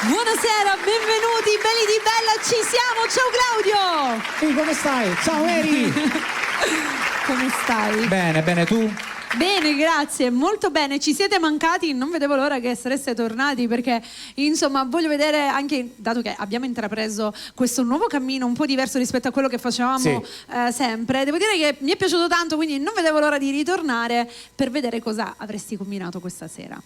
Buonasera, benvenuti, belli di Bella, ci siamo, ciao Claudio! Sì, come stai? Ciao Eri! Come stai? Bene, bene, tu? Bene, grazie, molto bene, ci siete mancati, non vedevo l'ora che sareste tornati perché insomma voglio vedere anche, dato che abbiamo intrapreso questo nuovo cammino un po' diverso rispetto a quello che facevamo sì. Sempre, devo dire che mi è piaciuto tanto, quindi non vedevo l'ora di ritornare per vedere cosa avresti combinato questa sera.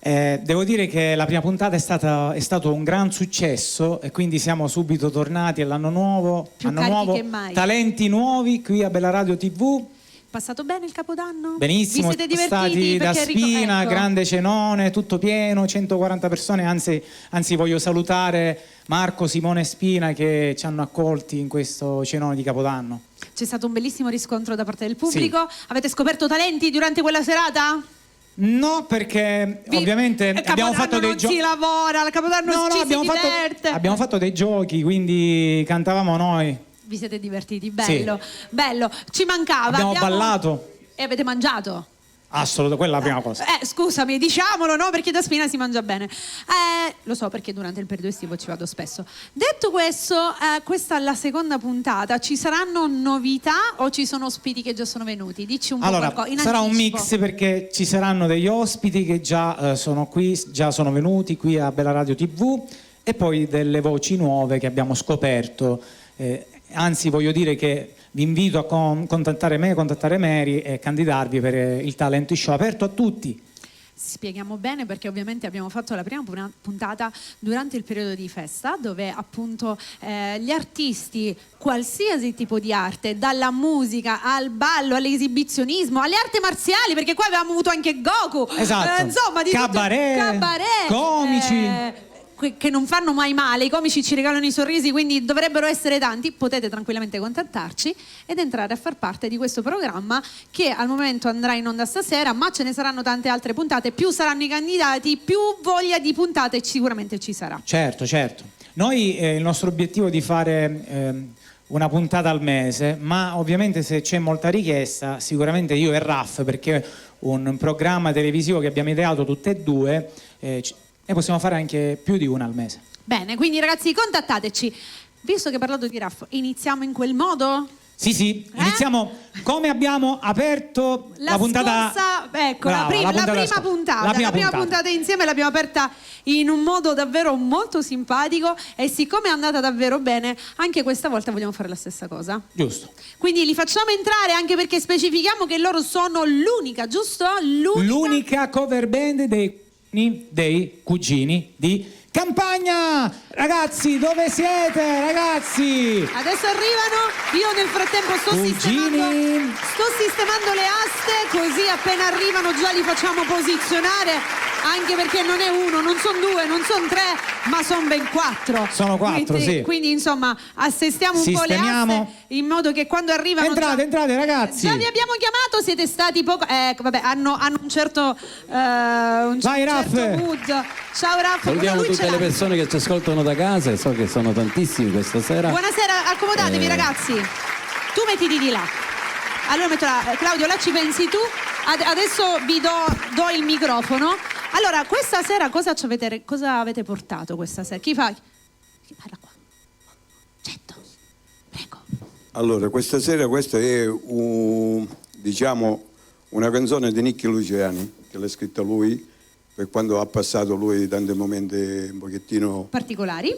Devo dire che la prima puntata è stato un gran successo e quindi siamo subito tornati all'anno nuovo, Più anno carichi nuovo, che mai. talenti nuovi qui a Bella Radio TV. Passato bene il Capodanno? Benissimo, Vi siete divertiti? stati da Perché Spina, ecco. grande cenone, tutto pieno, 140 persone, anzi voglio salutare Marco, Simone e Spina che ci hanno accolti in questo cenone di Capodanno. C'è stato un bellissimo riscontro da parte del pubblico. Sì. Avete scoperto talenti durante quella serata? No, perché ovviamente abbiamo fatto dei giochi. Non si lavora, il Capodanno ci si diverte. Abbiamo fatto dei giochi, quindi cantavamo noi. Vi siete divertiti, bello, sì. Bello. Ci mancava. Abbiamo ballato. E avete mangiato? Assolutamente, quella è la prima cosa. Scusami, diciamolo, no? Perché da Spina si mangia bene. Lo so perché durante il periodo estivo ci vado spesso. Detto questo, questa è la seconda puntata. Ci saranno novità o ci sono ospiti che già sono venuti? Dici un po' qualcosa. Sarà un mix perché ci saranno degli ospiti che già sono qui, già sono venuti qui a Bella Radio TV e poi delle voci nuove che abbiamo scoperto. Anzi, voglio dire che vi invito a contattare me, contattare Mary e candidarvi per il talent show aperto a tutti. Spieghiamo bene perché ovviamente abbiamo fatto la prima puntata durante il periodo di festa dove appunto gli artisti, qualsiasi tipo di arte, dalla musica al ballo, all'esibizionismo, alle arti marziali, perché qua avevamo avuto anche Goku, esatto. Insomma di cabaret, comici, che non fanno mai male, i comici ci regalano i sorrisi, quindi dovrebbero essere tanti. Potete tranquillamente contattarci ed entrare a far parte di questo programma che al momento andrà in onda stasera, ma ce ne saranno tante altre puntate, più saranno i candidati, più voglia di puntate sicuramente ci sarà. Certo. Noi il nostro obiettivo è di fare una puntata al mese, ma ovviamente se c'è molta richiesta sicuramente io e Raff, perché è un programma televisivo che abbiamo ideato tutte e due, e possiamo fare anche più di una al mese. Bene, quindi ragazzi contattateci. Visto che hai parlato di Raff, iniziamo in quel modo? Sì, iniziamo come abbiamo aperto la puntata. Ecco, la prima puntata insieme l'abbiamo aperta in un modo davvero molto simpatico e siccome è andata davvero bene, anche questa volta vogliamo fare la stessa cosa. Giusto. Quindi li facciamo entrare anche perché specifichiamo che loro sono l'unica, giusto? L'unica cover band dei cugini di Campagna. Ragazzi, dove siete, ragazzi? Adesso arrivano. Io nel frattempo sto sistemando le aste, così appena arrivano già li facciamo posizionare, anche perché non è uno, non sono due, non sono tre, ma sono ben quattro. Sono quattro, sì. Quindi insomma assestiamo un po' le aste in modo che quando arrivano entrate ragazzi. Già vi abbiamo chiamato, siete stati poco hanno un certo vai Raff. mood. Ciao Raff. Salutiamo tutte le persone che ci ascoltano da casa e so che sono tantissimi questa sera. Buonasera, accomodatevi ragazzi. Tu mettiti di là. Allora metto là. Claudio, là ci pensi tu. Adesso vi do il microfono. Allora, questa sera cosa avete portato questa sera? Chi parla qua? Getto, prego. Allora, questa sera questa è una canzone di Nicky Luciani che l'ha scritta lui per quando ha passato lui tanti momenti un pochettino particolari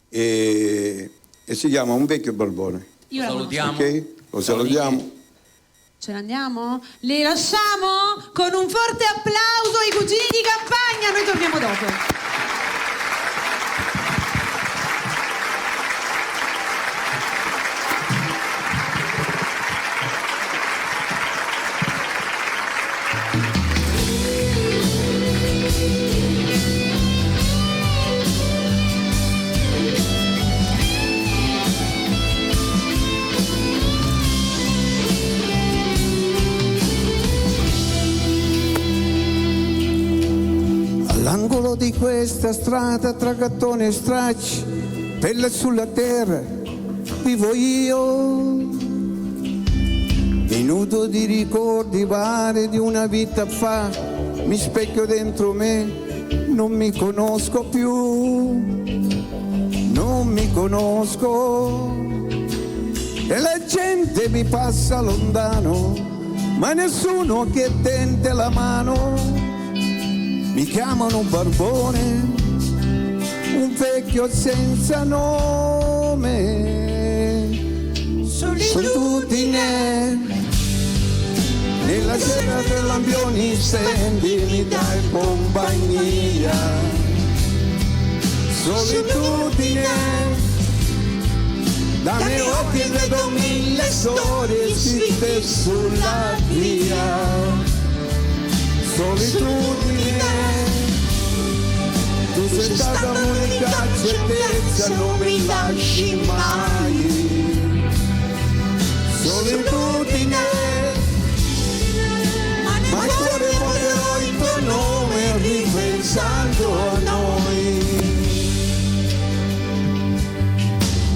e si chiama Un vecchio barbone. Io la salutiamo. Ok? Lo salutiamo. Ce ne andiamo? Li lasciamo con un forte applauso ai cugini di Campagna. Noi torniamo dopo. All'angolo di questa strada tra gattoni e stracci, pelle sulla terra, vivo io. Minuto di ricordi vari di una vita fa, mi specchio dentro me, non mi conosco più, non mi conosco, e la gente mi passa lontano, ma nessuno che tende la mano. Mi chiamano barbone, un vecchio senza nome, solitudine. Nella sera dei lampioni senti mi dai compagnia, solitudine. Da miei occhi vedo mille storie scritte sulla via, solitudine. Tu sei stata l'unica certezza, non mi lasci mai, solitudine. Ma il cuore porterò il tuo nome ripensando a noi.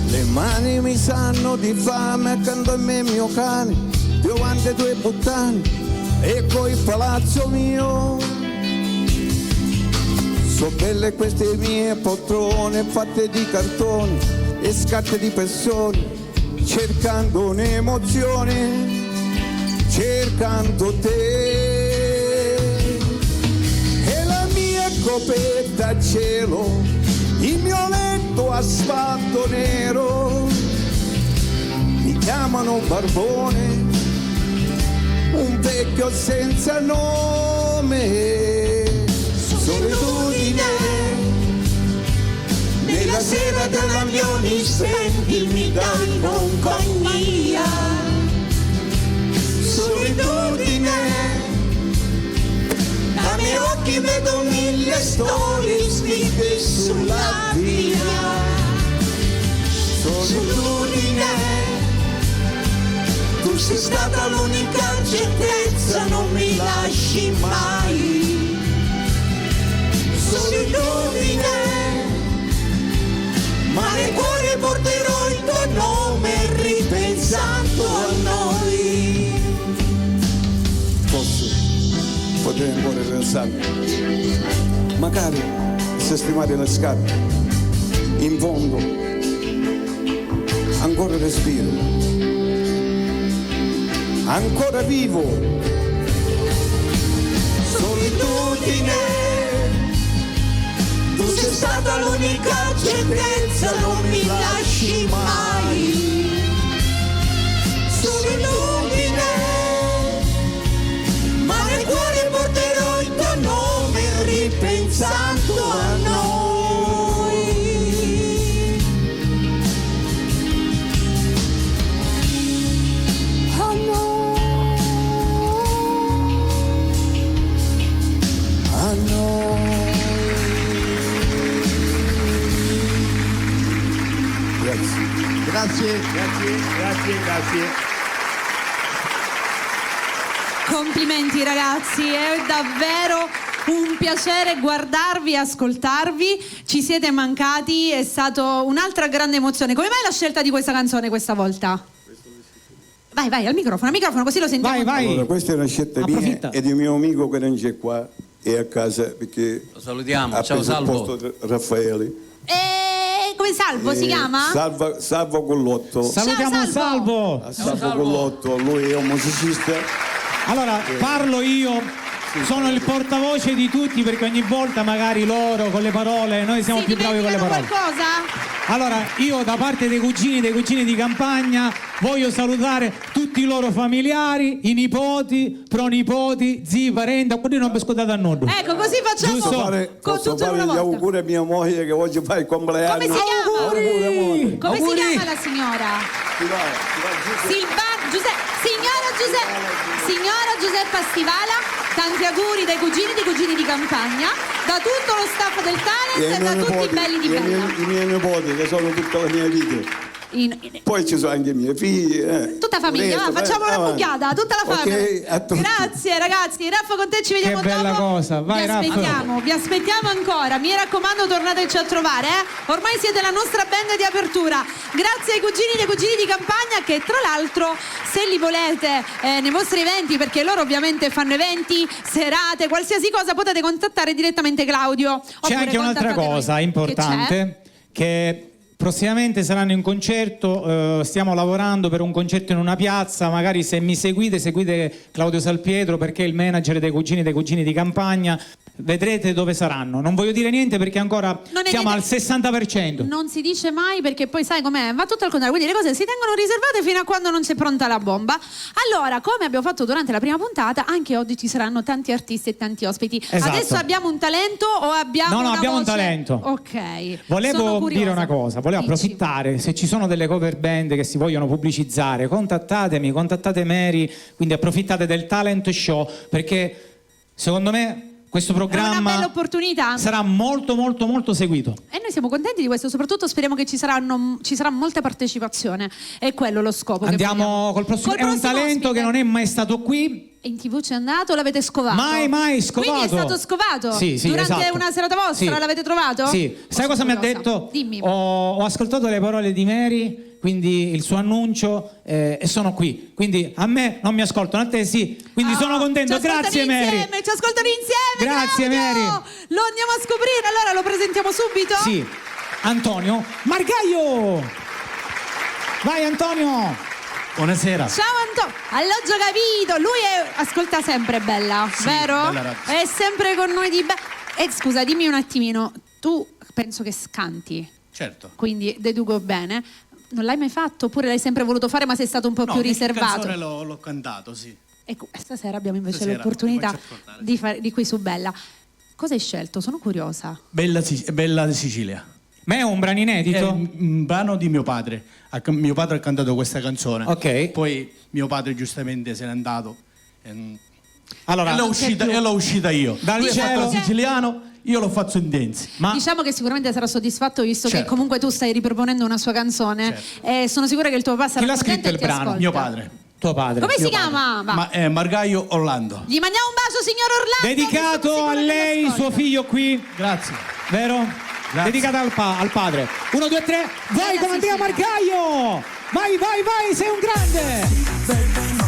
Le mani mi sanno di fame accanto a me mio cane, piovante due puttane, ecco il palazzo mio. So belle queste mie poltrone fatte di cartone e scarpe di persone, cercando un'emozione, cercando te. E la mia coperta a cielo, il mio letto asfalto nero. Mi chiamano barbone, un vecchio senza nome, solitudine. Nella sera dei lampioni senti mi dai compagnia, solitudine. Da miei occhi vedo mille storie scritte sulla via, solitudine. Tu sei stata l'unica certezza, non mi lasci mai, solitudine. Ma nel cuore porterò il tuo nome ripensando a noi. Potrei ancora pensare, magari sistemare le scarpe, in fondo ancora respiro, ancora vivo, solitudine. Tu sei stata l'unica certezza, non mi lasci mai, solitudine. Ma nel cuore porterò il tuo nome ripensando a noi. A noi. A noi. Grazie. Grazie. Complimenti ragazzi, è davvero un piacere guardarvi e ascoltarvi, ci siete mancati, è stata un'altra grande emozione. Come mai la scelta di questa canzone questa volta? Vai al microfono così lo sentiamo. Vai. Allora, questa è una scelta mia e di mio amico che non c'è qua, è a casa perché Lo salutiamo, ha ciao preso il Salvo. posto di Raffaele. Come Salvo si chiama? Salvo Collotto. Salutiamo Salvo. Salvo. Collotto, lui è un musicista. Allora, parlo io, sono il portavoce di tutti perché ogni volta magari loro con le parole, noi siamo più bravi con le parole. Qualcosa? Allora, io da parte dei cugini di campagna voglio salutare tutti i loro familiari, i nipoti, pronipoti, zii, parenti, quelli non mi ascoltate a noi. Ecco, così facciamo Giusto. Posso tutti fare una gli volta. auguri a mia moglie che oggi fa il compleanno. Come si chiama? Auguri, amore. Come si Auguri. chiama la signora? Ti va giù. Signora Giuseppa Stivala, tanti auguri dai cugini di campagna, da tutto lo staff del talent e da tutti i belli di Bella. I miei nipoti che sono tutta la mia vita. Poi ci sono anche i miei figli. Tutta famiglia, facciamo una bucchiata, tutta la famiglia. Okay, grazie ragazzi, Raffa con te ci vediamo Che bella dopo. cosa, vai Raffa. Vi aspettiamo ancora, mi raccomando tornateci a trovare, ormai siete la nostra band di apertura. Grazie ai cugini e ai cugini di campagna che tra l'altro se li volete nei vostri eventi, perché loro ovviamente fanno eventi, serate, qualsiasi cosa, potete contattare direttamente Claudio. C'è anche un'altra cosa importante che prossimamente saranno in concerto, stiamo lavorando per un concerto in una piazza, magari se mi seguite Claudio Salpietro perché è il manager dei cugini di campagna, vedrete dove saranno. Non voglio dire niente perché ancora siamo al 60%. Non si dice mai perché poi sai com'è, va tutto al contrario, quindi le cose si tengono riservate fino a quando non c'è pronta la bomba. Allora, come abbiamo fatto durante la prima puntata, anche oggi ci saranno tanti artisti e tanti ospiti. Esatto. Adesso abbiamo un talento o abbiamo No, una abbiamo voce? un talento. Ok. Volevo dire una cosa, volevo Dici. approfittare, se ci sono delle cover band che si vogliono pubblicizzare, contattatemi, contattate Mary, quindi approfittate del talent show perché secondo me questo È una programma bella opportunità. sarà molto molto molto seguito. E noi siamo contenti di questo, soprattutto speriamo che ci sarà molta partecipazione. È quello lo scopo. Andiamo col prossimo. È un talento ospite. che non è mai stato qui. In TV c'è andato o l'avete scovato? Mai scovato. Quindi è stato scovato? Sì, Durante esatto. una serata vostra Sì. l'avete trovato? Sì. Sai cosa mi ha curiosa. detto? Dimmi. Ho ascoltato le parole di Mary, quindi il suo annuncio e sono qui. Quindi a me non mi ascoltano, a te sì. Quindi sono contento. Ci ascoltano Grazie Mary. insieme, ci ascoltano insieme. Grazie, Claudio! Mary. Lo andiamo a scoprire, allora lo presentiamo subito? Sì. Antonio Margaio. Vai Antonio. Buonasera. Ciao Antonio, all'ho capito, lui ascolta sempre Bella, Sì, vero? Bella Radio. È sempre con noi di Bella. Scusa, dimmi un attimino, tu penso che canti, Certo. quindi deduco bene. Non l'hai mai fatto oppure l'hai sempre voluto fare ma sei stato un po' No, più qualche riservato? canzone l'ho cantato, sì. Ecco, stasera abbiamo invece Stasera l'opportunità lo faccio ascoltare. di qui su Bella. Cosa hai scelto? Sono curiosa. Bella di Sicilia. Ma è un brano È inedito? un brano di mio padre. Mio padre ha cantato questa canzone. Ok. Poi mio padre giustamente se n'è andato. Allora, E l'ho uscita io. Dal Lui ha fatto cielo. il siciliano, io l'ho fatto in Denzi. ma Diciamo che sicuramente sarà soddisfatto visto che Certo. comunque tu stai riproponendo una sua canzone e sono sicura che il tuo papà sarà Chi l'ha contento scritto e il ti brano? ascolta. Mio padre. tuo padre. Come si Mio chiama? Va. Margaio Orlando. Gli mandiamo un bacio signor Orlando. Dedicato che sono a sicura che lei, l'ascolta. suo figlio qui, Grazie. vero? Grazie. Dedicata al padre. 1, 2, 3, vai Bella con Andrea Sicilia. Margaio! Vai, sei un grande!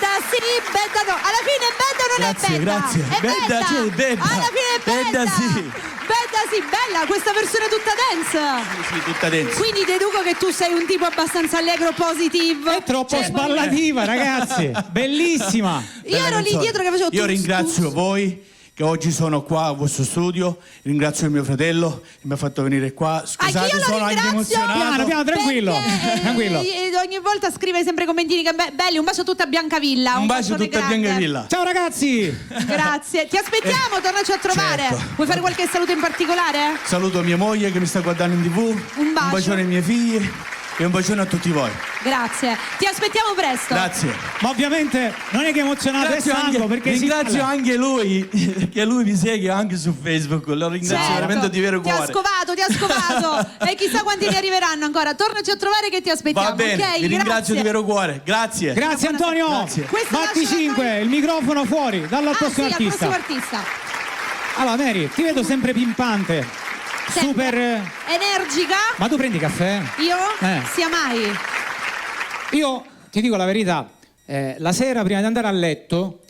Bedda no. Alla fine Bedda non Grazie, è Bedda. grazie. È Bedda, sì, Bedda. Alla fine è Bedda. Bedda, sì. Bedda sì, bella questa versione tutta dance. Sì, tutta dentro. Quindi deduco che tu sei un tipo abbastanza allegro, positivo. È troppo sballativa, ragazzi. Bellissima. Io ero lì dietro che facevo Io tus, ringrazio tus. voi che oggi sono qua al vostro studio, ringrazio il mio fratello che mi ha fatto venire qua. Scusate, Anch'io lo sono anche ringrazio. emozionato. Piano, tranquillo. Perché, Tranquillo. ogni volta scrive sempre commentini che belli, un bacio a tutta Biancavilla. Un bacio a bacione tutta grande. Biancavilla. Ciao ragazzi. Grazie, ti aspettiamo, tornaci a trovare. certo. Vuoi fare qualche saluto in particolare? Saluto mia moglie che mi sta guardando in TV. Un bacio. Un bacione ai miei figli e un bacione a tutti voi. Grazie, ti aspettiamo presto. Grazie. Ma ovviamente non è che emozionato, è stanco perché ringrazio anche lui, che lui mi segue anche su Facebook. Lo ringrazio Certo. veramente di vero Ti cuore. ti ha scovato e chissà quanti ne arriveranno ancora. Tornaci a trovare che ti aspettiamo. Va bene, ok? vi ringrazio Grazie. di vero cuore. Grazie. Grazie Antonio. Grazie. Questa Batti lascia 5, noi. il microfono fuori, dallo al prossimo sì, artista. al prossimo artista. Allora Mary, ti vedo sempre pimpante. Super. Energica. Ma tu prendi caffè? Io? Eh. Sia mai. Io ti dico la verità, la sera prima di andare a letto,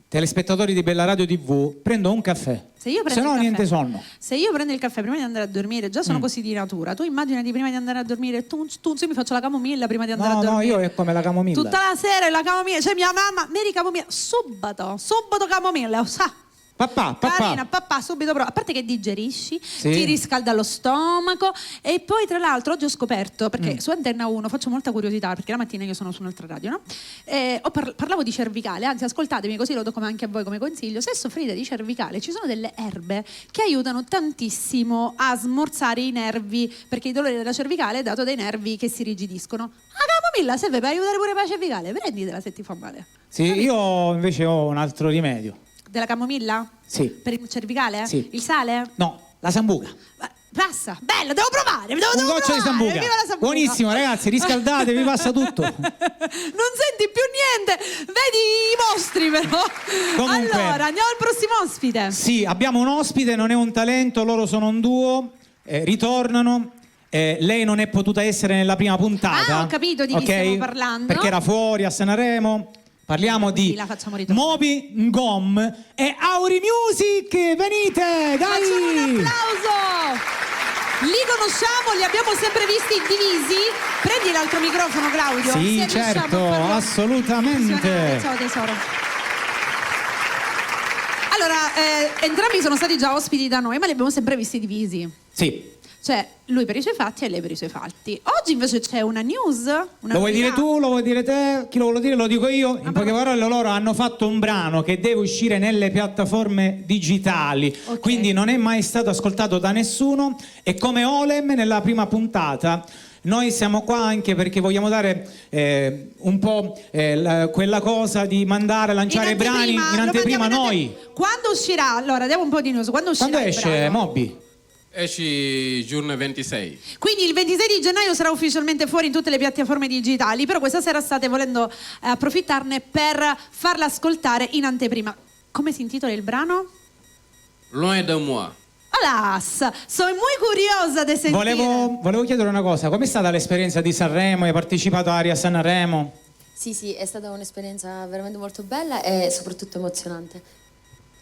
telespettatori di Bella Radio TV, prendo un caffè. Se io prendo Se no il caffè- niente sonno. Se io prendo il caffè prima di andare a dormire, già sono così di natura. Tu immaginati prima di andare a dormire, tunz, io mi faccio la camomilla prima di andare a No, dormire. io è come la camomilla. Tutta la sera è la camomilla, cioè mia mamma, Mary camomilla, subito camomilla, sa. Papà. Carina, papà, subito però. A parte che digerisci, Sì. ti riscalda lo stomaco e poi tra l'altro oggi ho scoperto, perché su Antenna 1 faccio molta curiosità, perché la mattina io sono su un'altra radio, no? Parlavo di cervicale, anzi ascoltatemi così lo do come anche a voi come consiglio. Se soffrite di cervicale ci sono delle erbe che aiutano tantissimo a smorzare i nervi, perché il dolore della cervicale è dato dai nervi che si rigidiscono. La camomilla serve per aiutare pure la cervicale, prenditela se ti fa male. Sì, io invece ho un altro rimedio. Della camomilla? Sì. Per il cervicale? Sì. Il sale? No, la sambuca. Passa, bello, devo provare. Un devo goccio di provare. sambuca. Viva la sambuca. Buonissimo, ragazzi, riscaldate, vi passa tutto. Non senti più niente, vedi i mostri però. Comunque. Allora, andiamo al prossimo ospite. Sì, abbiamo un ospite, non è un talento, loro sono un duo, ritornano. Lei non è potuta essere nella prima puntata. Ah, ho capito di chi stiamo parlando. Perché era fuori a Sanremo. Parliamo di la facciamo ritornare. Moby Ngom e Auri Music. Venite, dai! Facciamo un applauso. Li conosciamo, li abbiamo sempre visti divisi. Prendi l'altro microfono, Claudio. Sì, se riusciamo certo, a farlo assolutamente. funzionare. Ciao tesoro. Allora, entrambi sono stati già ospiti da noi, ma li abbiamo sempre visti divisi. Sì. Cioè, lui per i suoi fatti e lei per i suoi fatti. Oggi invece c'è una news. Una Lo vuoi dire novità. tu, lo vuoi dire te? Chi lo vuole dire lo dico io. In poche parole loro hanno fatto un brano che deve uscire nelle piattaforme digitali, Ok. quindi non è mai stato ascoltato da nessuno e come Olem nella prima puntata noi siamo qua anche perché vogliamo dare un po' quella cosa di mandare, lanciare brani in lo anteprima mandiamo noi. Quando uscirà? Allora, diamo un po' di news. Quando uscirà Quando il esce brano? Moby? Esci giorno 26. Quindi il 26 di gennaio sarà ufficialmente fuori in tutte le piattaforme digitali, però questa sera state volendo approfittarne per farla ascoltare in anteprima. Come si intitola il brano? Loin de moi. Alas, sono molto curiosa di sentire. Volevo chiedere una cosa, com'è stata l'esperienza di Sanremo? Hai partecipato a Aria Sanremo? Sì, è stata un'esperienza veramente molto bella e soprattutto emozionante.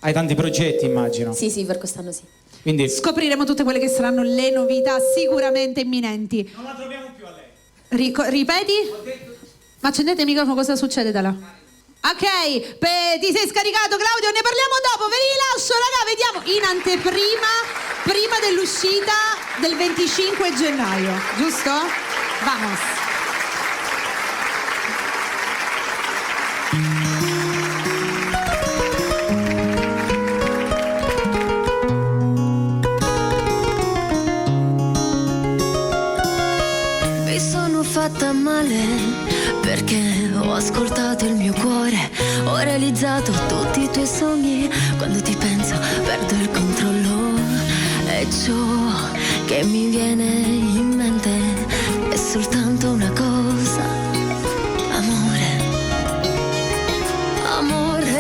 Hai tanti progetti, immagino. Sì, per quest'anno sì. Quindi Scopriremo tutte quelle che saranno le novità sicuramente imminenti. non la troviamo più a lei. Ripeti? Ma accendete il microfono, cosa succede da là? Ok, ti sei scaricato Claudio, ne parliamo dopo, ve li lascio raga, vediamo in anteprima, prima dell'uscita del 25 gennaio, giusto? Vamos. Mi sono fatta male perché ho ascoltato il mio cuore, ho realizzato tutti i tuoi sogni, quando ti penso perdo il controllo e ciò che mi viene in mente è soltanto una cosa, amore, amore,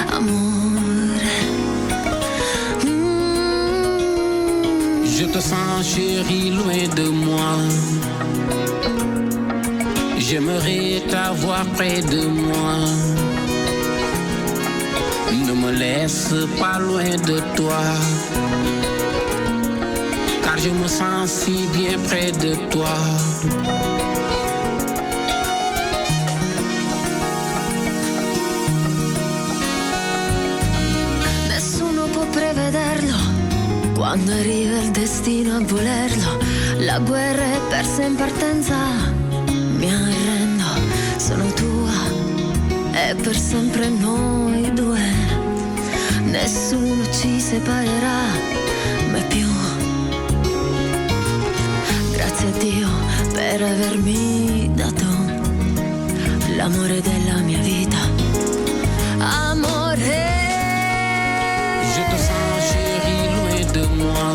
amore. Je te sens chérie loin de moi. J'aimerais t'avoir près de moi. Ne me laisse pas loin de toi, car je me sens si bien près de toi. Nessuno può prevederlo quando arriva il destino a volerlo. La guerra è persa in partenza, mi arrendo, sono tua e per sempre noi due. Nessuno ci separerà mai più. Grazie a Dio per avermi dato l'amore della mia vita. Amore. Je te sens chérie loin de moi.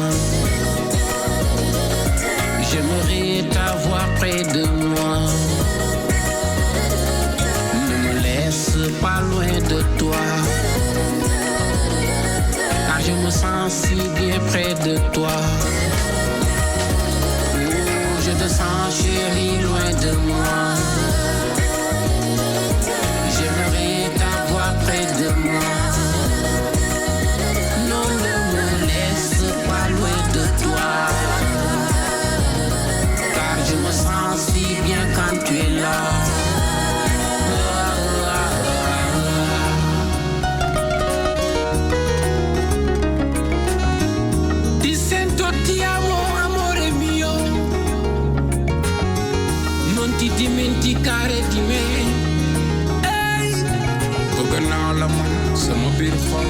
J'aimerais t'avoir près de moi. Ne me laisse pas loin de toi, car je me sens si bien près de toi. Oh, je te sens chérie loin de moi. J'aimerais t'avoir près de moi. Non, ne me laisse pas loin de toi, car je me sens si bien quand tu es là. Ti sento, ti amo, amore mio. Non ti dimenticare di me. Bëgg naa la man sama biir xol.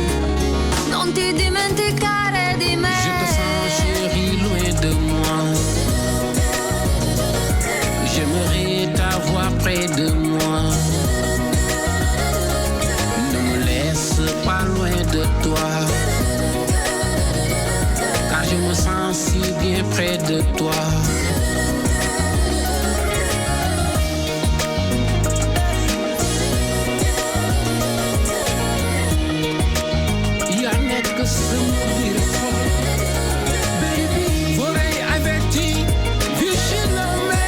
Non ti dimenticare di me. Je te sens chérie loin de moi. J'aimerais t'avoir près de moi. Ne me laisse pas loin de toi, car je me sens si bien près de toi. Yaa nekk sama biir xol. Baby, vorrei averti vicino a me.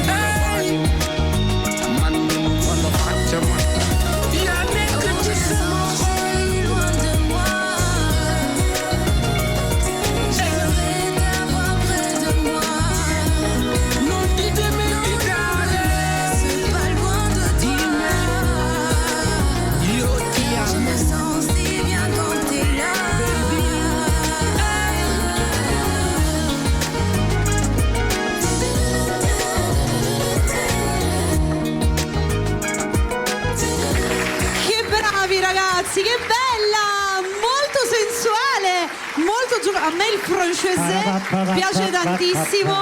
Hey, man wala fàtte ma. Yaa nekk ci sama xol. Loin de moi. J'aimerais t'avoir près de moi. Non ti dimenticare. C'est pas loin de toi. Io ti Je amo. me sens si bien quand t'es là. Che bravi ragazzi, che bella! Molto sensuale, molto a me il francese piace tantissimo.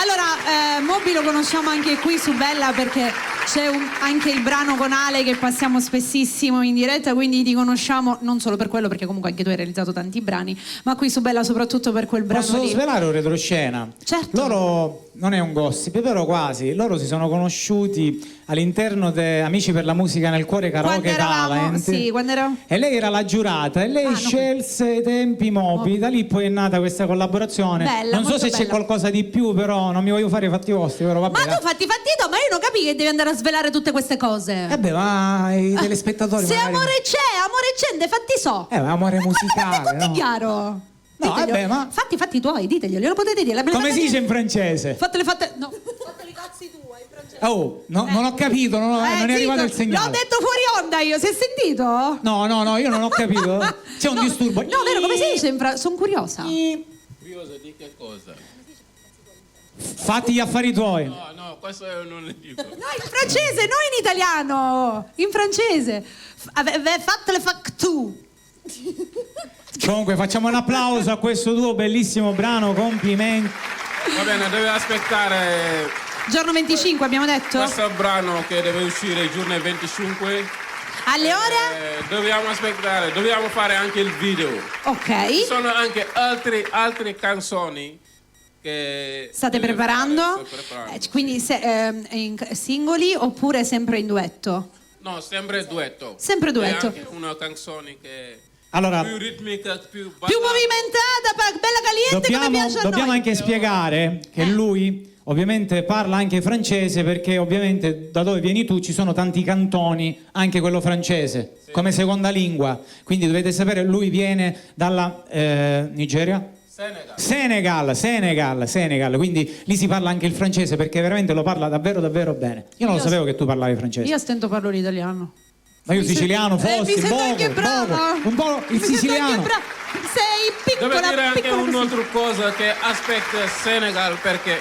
Allora, Moby lo conosciamo anche qui su Bella perché c'è anche il brano con Ale che passiamo spessissimo in diretta, quindi ti conosciamo non solo per quello, perché comunque anche tu hai realizzato tanti brani, ma qui su Bella soprattutto per quel brano Posso lì. svelare un retroscena? Certo. Loro, non è un gossip, però quasi, loro si sono conosciuti all'interno di Amici per la musica nel cuore Quando karaoke eravamo, talent. sì, quando eravamo. E lei era la giurata e lei no. scelse i tempi Moby, da lì poi è nata questa collaborazione. Bella, non so molto se c'è bella. qualcosa di più, però non mi voglio fare i fatti vostri, però vabbè. Ma tu fatti tu, ma io non capisco che devi andare a svelare tutte queste cose. Vabbè, ma i telespettatori Se magari... amore c'è, ne fatti so. ma amore musicale, Guarda, no? chiaro. No, Diteglielo. vabbè, ma... Fatti i tuoi, diteglielo, lo potete dire. Come si dice in francese? Fateli i cazzi tuoi in francese. Oh, non ho capito, non è zitto, arrivato il segnale. L'ho detto fuori onda io, si è sentito? No, io non ho capito. C'è un disturbo. No, vero, come si dice in francese? Sono curiosa. Curioso di che cosa? Fatti gli affari tuoi. No, questo non ne dico. No, in francese, non in italiano. In francese. Fatele tu. Comunque facciamo un applauso a questo tuo bellissimo brano, complimenti. Va bene, deve aspettare Giorno 25 abbiamo detto? questo brano che deve uscire il giorno 25. Alle ore? Dobbiamo aspettare, dobbiamo fare anche il video. Ok. Ci sono anche altre canzoni che State preparando? Sto preparando. Quindi in singoli oppure sempre in duetto? No, sempre duetto. Sempre duetto. E anche una canzone che Allora, più ritmica, più Più movimentata, bella caliente come piace a noi. dobbiamo anche spiegare che lui ovviamente parla anche francese, perché ovviamente da dove vieni tu ci sono tanti cantoni, anche quello francese, come seconda lingua. Quindi dovete sapere, lui viene dalla Nigeria? Senegal, quindi lì si parla anche il francese, perché veramente lo parla davvero davvero bene. Io non lo sapevo che tu parlavi francese. Io a stento parlo l'italiano. Ma io siciliano fossi, mi sento anche brava. un po' il siciliano. Sei piccola, Devo dire anche piccola un'altra cosa, che aspetta Senegal, perché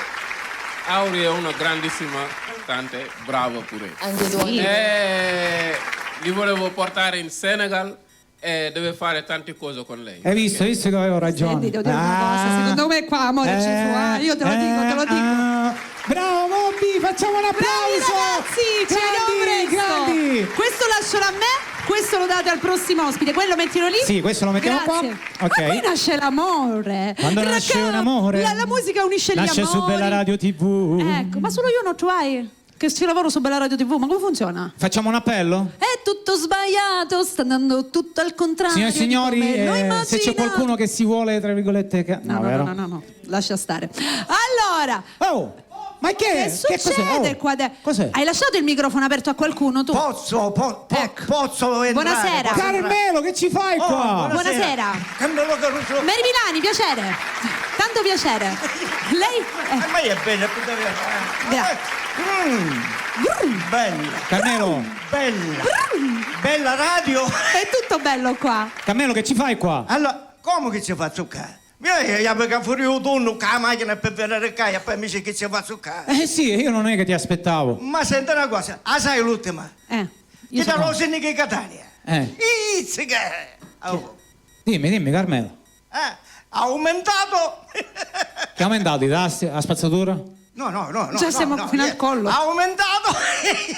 Auri è una grandissima cantante, brava pure. Anche tu. E li volevo portare in Senegal e deve fare tante cose con lei. Hai visto che avevo ragione. Senti, devo dire una cosa, secondo me qua amore ci fu, io te lo dico. Bravo Bobby, facciamo un applauso. Ragazzi, ci vediamo presto. Grandi. Questo lascialo a me, questo lo date al prossimo ospite, quello mettilo lì. Sì, questo lo mettiamo Grazie. qua. Ok. Ma qui nasce l'amore. Quando nasce un amore, la musica unisce gli amori. nasce su Bella Radio TV. Ecco, ma solo io non tu hai che ci lavoro su Bella Radio TV, ma come funziona? Facciamo un appello? È tutto sbagliato, sta andando tutto al contrario. Signore e signori, di come l'ho se c'è immaginato. qualcuno che si vuole, tra virgolette... No, lascia stare. Allora, Oh, ma che succede qua? Cos'è? Hai lasciato il microfono aperto a qualcuno tu? Posso Ecco. posso entrare? Buonasera. Carmelo, che ci fai qua? Buonasera. Carmelo Caruso. Mary Milani, piacere. Tanto piacere. Lei? A me è bene. Bella. Carmelo, Bella radio. È tutto bello qua. Carmelo, che ci fai qua? Allora, come che ci faccio qua? Io perché fuori il turno con la macchina per venire qua e poi mi dice che ci faccio qua. Sì, io non è che ti aspettavo. Ma senti una cosa, sai l'ultima? Io Che sono... da Rosini che Catania. Izzica. Dimmi, Carmelo. Ha aumentato. Che ha aumentato i tassi, la spazzatura? No. Già siamo fino al collo. Ha aumentato.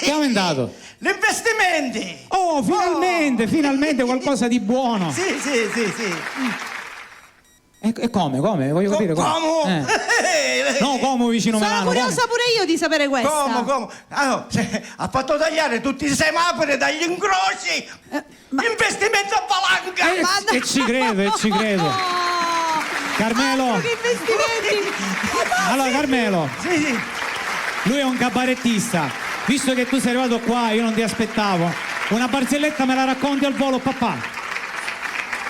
Che ha aumentato? Gli investimenti. Oh, finalmente qualcosa di buono. Sì. E come? Voglio capire come. Come? No, come vicino Sono Milano. curiosa pure io di sapere questa. Come? Allora, ha fatto tagliare tutti i semafori dagli incroci. Investimento a palanca. E ci credo. Carmelo. Che investimenti. Allora, Carmelo. Sì. Lui è un cabarettista. Visto che tu sei arrivato qua, io non ti aspettavo. Una barzelletta me la racconti al volo, papà?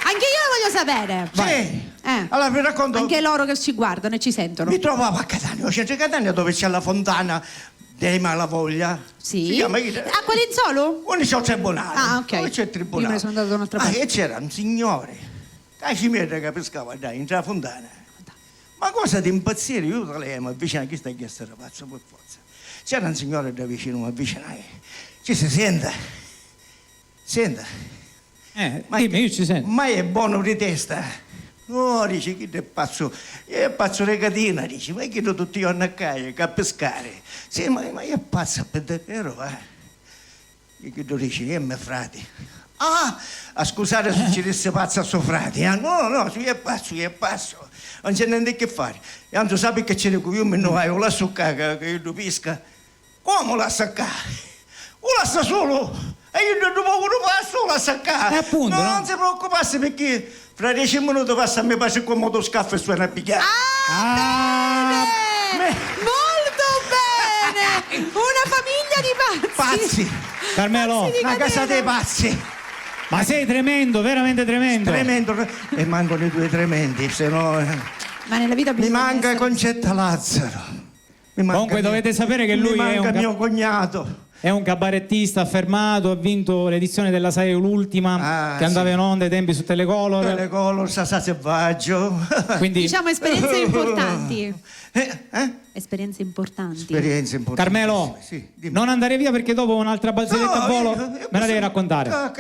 Anche io la voglio sapere. Sì. Allora vi racconto. Anche loro che ci guardano e ci sentono. Mi trovavo a Catania, centro Catania, dove c'è la fontana dei Malavoglia. Sì. Si chiama A Qualizzolo? Dove c'è il tribunale. Ah, ok. Dove c'è il tribunale. Io me ne sono andato da un'altra parte. E c'era un signore, da cimetta che pescava in tra fontana. Ma cosa di impazzire? Io tra lei mi avvicino, chi sta a essere pazzo per forza. C'era un signore da vicino, mi avvicinai. Ci si senta. Dimmi, io ci sento. Ma è buono di testa. No, dice, chi è pazzo? È pazzo regatina, dice, ma chiedo tutti i giorni a casa, a pescare. Sì, ma è pazzo per davvero, Io chiedo, dice, me frati. Scusate se ci disse pazzo a suo frati, No, sì, è pazzo. Non c'è niente che fare. E anzi, sai che c'è io mi non hai, o la succa che io lo pesca. Come la sacca? O la sta solo? E io non devo passo la sacca. Appunto, no? Non si preoccupasse perché fra 10 minuti passa a me pace con motoscafo e suona a picchiare. Molto bene! Una famiglia di Pazzi. Carmelo, Una casa dei pazzi. ma sei tremendo, veramente tremendo. Tremendo. E mancano i due tremendi, se no Ma nella vita mi bisogna manca essere... Concetta Lazzaro. Comunque dovete sapere che lui mi è manca un mio cognato. È un cabarettista affermato, ha vinto l'edizione della Sai l'ultima, che andava in onda ai tempi su Telecolor. Telecolor, Sasà Selvaggio. Quindi... Diciamo esperienze importanti. Esperienze importanti. Esperienze importanti. Carmelo, non andare via perché dopo un'altra barzelletta a volo me la devi raccontare.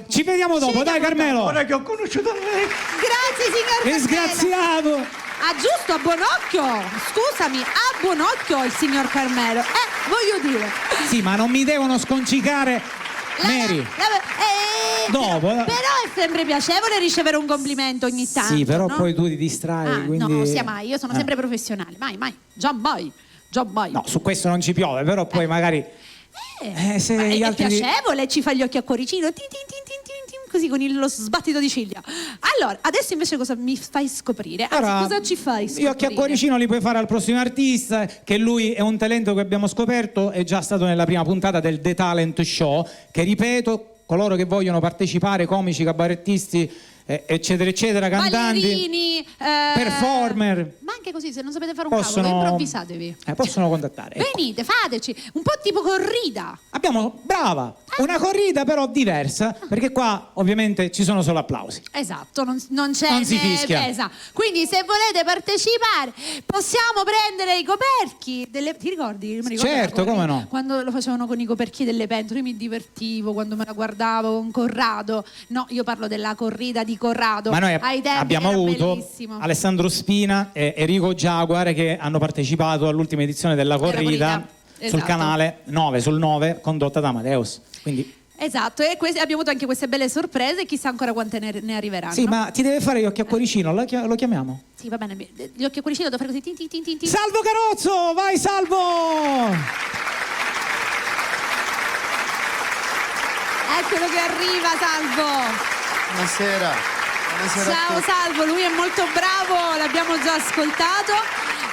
Ci vediamo dopo, dai Carmelo. Ora che ho conosciuto lei. Grazie signor Carmelo. Disgraziato. Giusto, a buon occhio. Scusami, a buon occhio il signor Carmelo. Voglio dire. Sì, ma non mi devono sconcicare Mary. Dopo. Però è sempre piacevole ricevere un complimento ogni tanto. Sì, però no? poi tu ti distrai. Quindi... No, non sia mai, io sono sempre professionale. Mai. Già mai. No, su questo non ci piove, però poi magari... se gli è altri... piacevole, ci fa gli occhi a cuoricino. così con lo sbattito di ciglia. Allora, adesso invece cosa mi fai scoprire? Anzi, Ora, cosa ci fai scoprire? Io occhi a cuoricino li puoi fare al prossimo artista, che lui è un talento che abbiamo scoperto, è già stato nella prima puntata del The Talent Show, che ripeto, coloro che vogliono partecipare, comici, cabarettisti, eccetera eccetera, cantanti, ballerini, performer, ma anche così, se non sapete fare un possono, cavolo, improvvisatevi. possono contattare. Ecco. Venite, fateci un po' tipo corrida. Abbiamo, brava, una corrida però diversa, perché qua ovviamente ci sono solo applausi. Esatto, non c'è Non si fischia. esatto. Quindi se volete partecipare possiamo prendere i coperchi ti ricordi? Mi ricordo Certo, come no. Quando lo facevano con i coperchi delle pentole, io mi divertivo quando me la guardavo con Corrado. No, io parlo della corrida di Corrado. Ma noi ai tempi abbiamo era avuto bellissimo. Alessandro Spina e Enrico Giaguar che hanno partecipato all'ultima edizione della corrida sul esatto. canale 9 sul 9 condotta da Amadeus. Quindi Esatto, e abbiamo avuto anche queste belle sorprese, chissà ancora quante ne arriveranno. sì, ma ti deve fare gli occhi a cuoricino, lo chiamiamo? Sì, va bene, gli occhi a cuoricino devo fare così tin, tin, tin, tin, tin. Salvo Carozzo, vai Salvo! Eccolo che arriva Salvo. Buonasera. Buonasera. Ciao Salvo, lui è molto bravo, l'abbiamo già ascoltato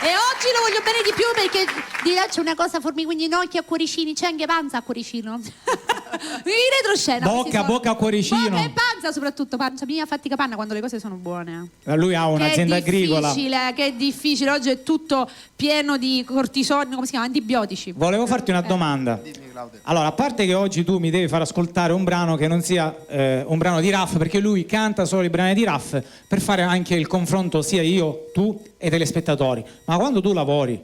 e oggi lo voglio bene di più perché di là c'è una cosa formigoni in occhi a cuoricini, c'è anche panza a cuoricino. In retroscena. Bocca a cuoricino. Bocca e panza soprattutto, pancia mia, fatti capanna quando le cose sono buone. Lui ha un'azienda agricola. Che è difficile, oggi è tutto pieno di cortisone, come si chiama, antibiotici. Volevo farti una domanda. Allora, a parte che oggi tu mi devi far ascoltare un brano che non sia un brano di Raff, perché lui canta solo i brani di Raff, per fare anche il confronto sia io, tu e i telespettatori. Ma quando tu lavori,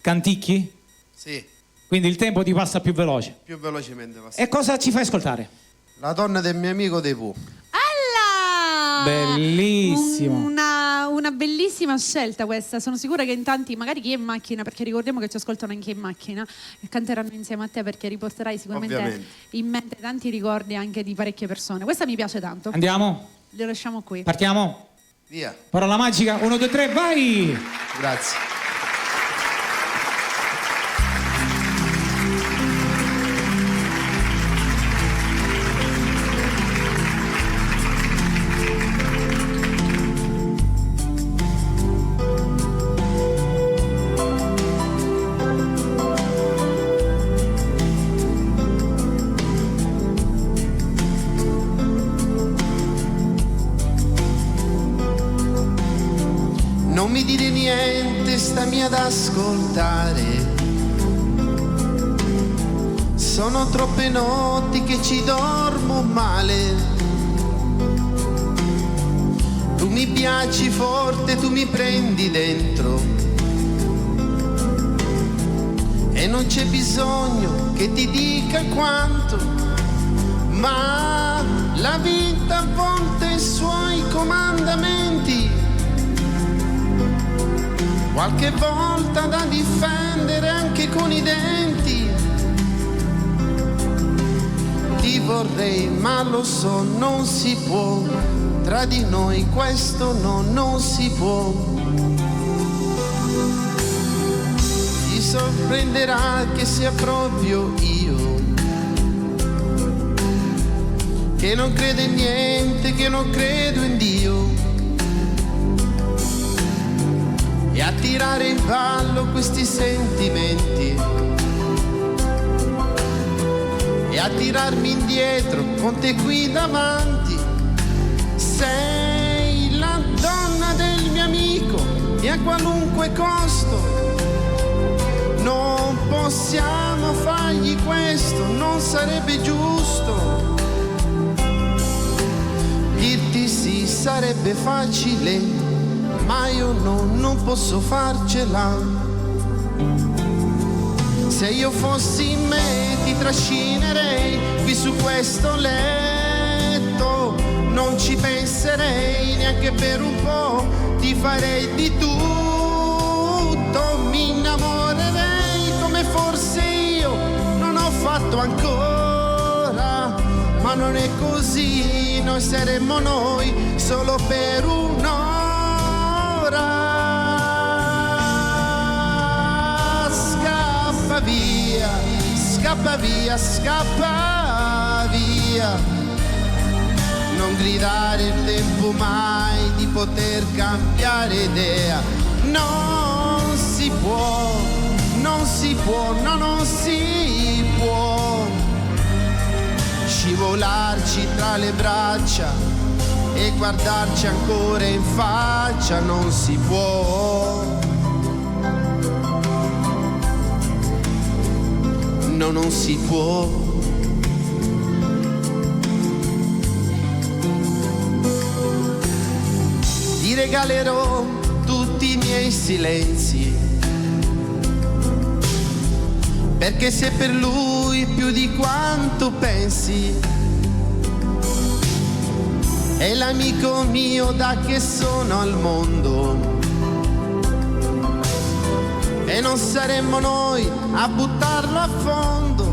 canticchi? Sì, Quindi il tempo ti passa più veloce. più velocemente passa. E cosa ci fai ascoltare? La donna del mio amico De Pooh. Alla! Bellissimo. Una bellissima scelta questa, sono sicura che in tanti, magari chi è in macchina, perché ricordiamo che ci ascoltano anche in macchina, e canteranno insieme a te perché riporterai sicuramente Ovviamente. in mente tanti ricordi anche di parecchie persone. Questa mi piace tanto. Andiamo? Lo lasciamo qui. Partiamo? Via. Parola magica, 1, 2, 3, vai! Grazie. Non mi dire niente, stammi ad ascoltare. Sono troppe notti che ci dormo male. Tu mi piaci forte, tu mi prendi dentro. E non c'è bisogno che ti dica quanto, ma la vita a volte ha i suoi comandamenti. Qualche volta da difendere anche con i denti. Ti vorrei, ma lo so, non si può. Tra di noi questo no, non si può. Ti sorprenderà che sia proprio io che non credo in niente, che non credo in Dio. E a tirare in ballo questi sentimenti e a tirarmi indietro con te qui davanti. Sei la donna del mio amico e a qualunque costo non possiamo fargli questo, non sarebbe giusto. Dirti sì sarebbe facile, ma io non posso farcela. Se io fossi in me ti trascinerei qui su questo letto, non ci penserei neanche per un po', ti farei di tutto, mi innamorerei come forse io non ho fatto ancora, ma non è così, noi saremmo noi solo per un'ora. Scappa via, scappa via, scappa via. non gridare il tempo mai di poter cambiare idea. Non si può, non si può, no, non si può scivolarci tra le braccia e guardarci ancora in faccia, non si può. No, non si può. Ti regalerò tutti i miei silenzi, perché sei per lui più di quanto pensi. È l'amico mio da che sono al mondo, e non saremmo noi a buttarlo a fondo.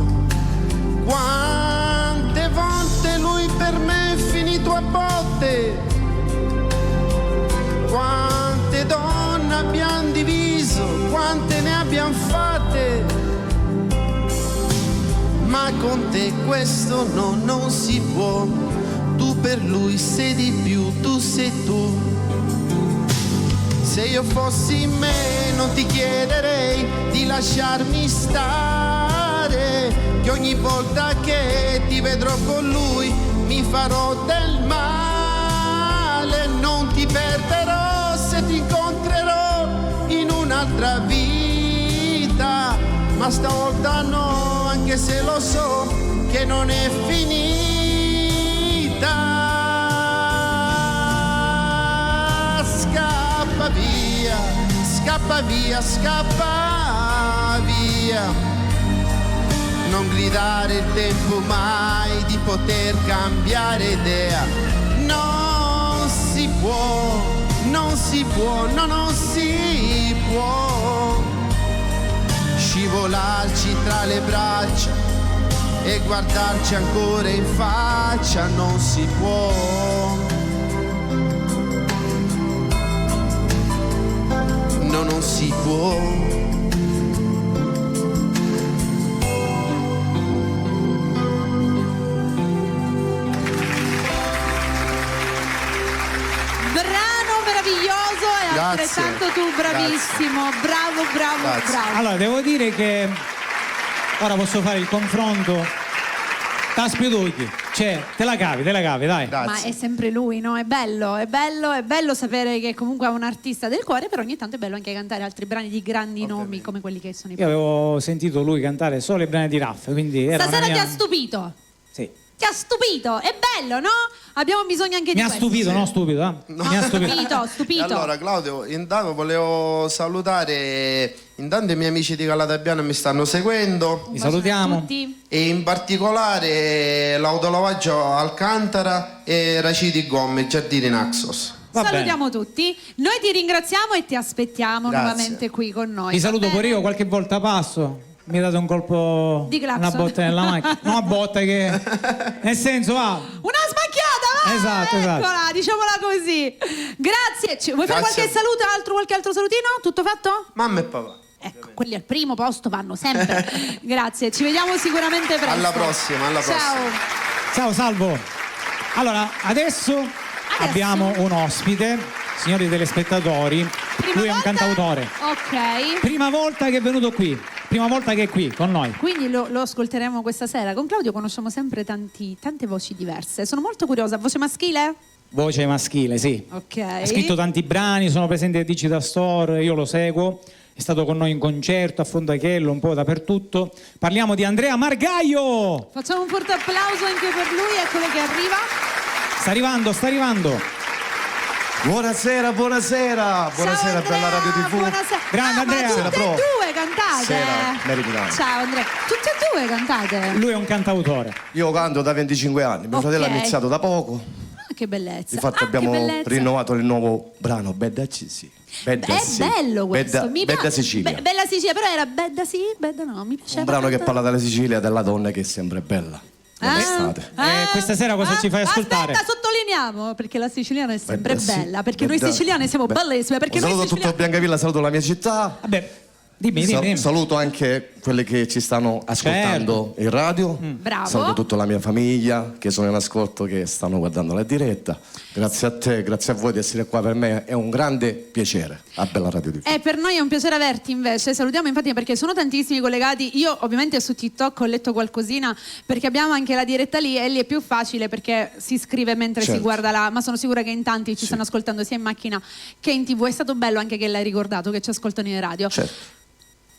Quante volte lui per me è finito a botte, quante donne abbiamo diviso, quante ne abbiamo fatte, ma con te questo no, non si può. Tu per lui sei di più, tu sei tu. Se io fossi me non ti chiederei di lasciarmi stare, che ogni volta che ti vedrò con lui mi farò del male. Non ti perderò se ti incontrerò in un'altra vita, ma stavolta no, anche se lo so che non è finita. Scappa via, scappa via, scappa via. Non gridare il tempo mai di poter cambiare idea. Non si può, non si può, no, non si può scivolarci tra le braccia e guardarci ancora in faccia, non si può. No, non si può. Brano meraviglioso e Grazie. altrettanto tu bravissimo. Bravo, bravo, Grazie. bravo. Allora, devo dire che ora posso fare il confronto. T'aspetto, cioè, te la cavi, dai. Ma è sempre lui, no? È bello, è bello, è bello sapere che comunque è un artista del cuore, però ogni tanto è bello anche cantare altri brani di grandi nomi come quelli che sono i Io avevo sentito lui cantare solo i brani di Raff, quindi era Stasera una mia... ti ha stupito. Sì. Ti ha stupito, è bello, no? Abbiamo bisogno anche Mi di ha questo. stupito, no stupido, eh? Mi ha stupito. Stupito. Allora Claudio, intanto volevo salutare intanto i miei amici di Calatabbiano che mi stanno seguendo. Vi salutiamo. Tutti. E in particolare l'autolavaggio Alcantara e Raciti Gomme, Giardini Naxos. Va bene. Salutiamo tutti. Noi ti ringraziamo e ti aspettiamo Grazie. nuovamente qui con noi. Vi va saluto bene? pure io, qualche volta passo. Mi date un colpo, Di clacson. una botta nella macchina. No, una botta che... Nel senso, va. Una smacchiata, va! Esatto, esatto. Eccola, diciamola così. Grazie. Vuoi fare Grazie. qualche saluto, qualche altro salutino? Tutto fatto? Mamma e papà. Ecco, quelli al primo posto vanno sempre. Grazie, ci vediamo sicuramente presto. Alla prossima, alla prossima. Ciao. Ciao, Salvo. Allora, adesso abbiamo un ospite, signori telespettatori. Prima Lui è un volta? cantautore. Ok. Prima volta che è venuto qui. Prima volta che è qui con noi. Quindi lo ascolteremo questa sera. Con Claudio conosciamo sempre tante voci diverse. Sono molto curiosa. Voce maschile? Voce maschile, sì. Ok. Ha scritto tanti brani, sono presenti al Digital Store, io lo seguo. È stato con noi in concerto a Fondachello, un po' dappertutto. Parliamo di Andrea Margaio. Facciamo un forte applauso anche per lui. Eccolo che arriva. Sta arrivando. Buonasera, buonasera Ciao, bella Radio Andrea, TV. Buonasera. Grande Andrea. Ma tutte Sera e pro. due cantate. Sera, meritante. Ciao Andrea. Tutte e due cantate. Lui è un cantautore. Io canto da 25 anni, mio Ok. fratello ha iniziato da poco, Ah, che bellezza. infatti Ah, abbiamo che bellezza. rinnovato il nuovo brano Bedda sì. Bedda È sì. bello questo. Bedda, Mi Bedda piace. Sicilia. Bella Sicilia, però era Bedda sì, Bedda no. Mi piaceva Un brano che tanto. parla della Sicilia, della donna che è sempre bella. Nell'estate. Questa sera cosa ci fai ascoltare? Aspetta, sottolineiamo perché la siciliana è sempre Bedda sì. bella, perché noi Bedda- siciliani siamo Beh, bellissime, perché un noi saluto a tutto siciliani... Biancavilla, saluto la mia città. Vabbè, dimmi. Saluto anche quelli che ci stanno ascoltando in radio. Bravo. Saluto tutta la mia famiglia che sono in ascolto, che stanno guardando la diretta. Grazie a te, grazie a voi di essere qua. Per me è un grande piacere a Bella Radio TV. Per noi è un piacere averti invece. Salutiamo infatti perché sono tantissimi collegati. Io ovviamente su TikTok ho letto qualcosina perché abbiamo anche la diretta lì e lì è più facile perché si scrive mentre si guarda là, ma sono sicura che in tanti ci stanno ascoltando sia in macchina che in TV. È stato bello anche che l'hai ricordato, che ci ascoltano in radio. Certo.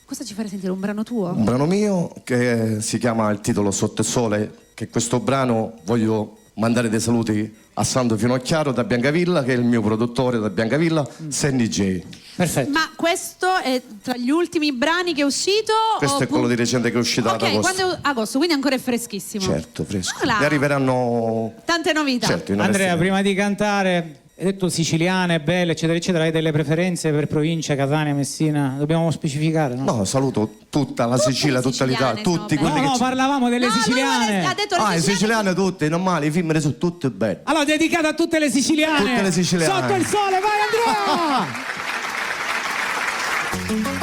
Cosa ci farei sentire? Un brano tuo? Un brano mio che si chiama il titolo Sotto il Sole, che questo brano voglio mandare dei saluti a Sandro Finocchiaro da Biancavilla, che è il mio produttore da Biancavilla, Sandy J. Perfetto. Ma questo è tra gli ultimi brani che è uscito? Questo è quello di recente che è uscito ad agosto. Quando agosto, quindi ancora è freschissimo. Certo, fresco. Voilà. Ne arriveranno Tante novità. certo, in Andrea, onestà. prima di cantare, hai detto siciliane, belle, eccetera, eccetera. Hai delle preferenze per provincia, Catania, Messina? Dobbiamo specificare, no? No, saluto tutta la Tutte Sicilia, le tutta l'Italia, siciliane tutti sono quelli No, che parlavamo delle No, lui siciliane. ha detto le i siciliane. siciliani tutti, normali, i film sono tutti belli. Allora, dedicato a tutte le siciliane. Tutte le siciliane. Sotto il sole, vai Andrea!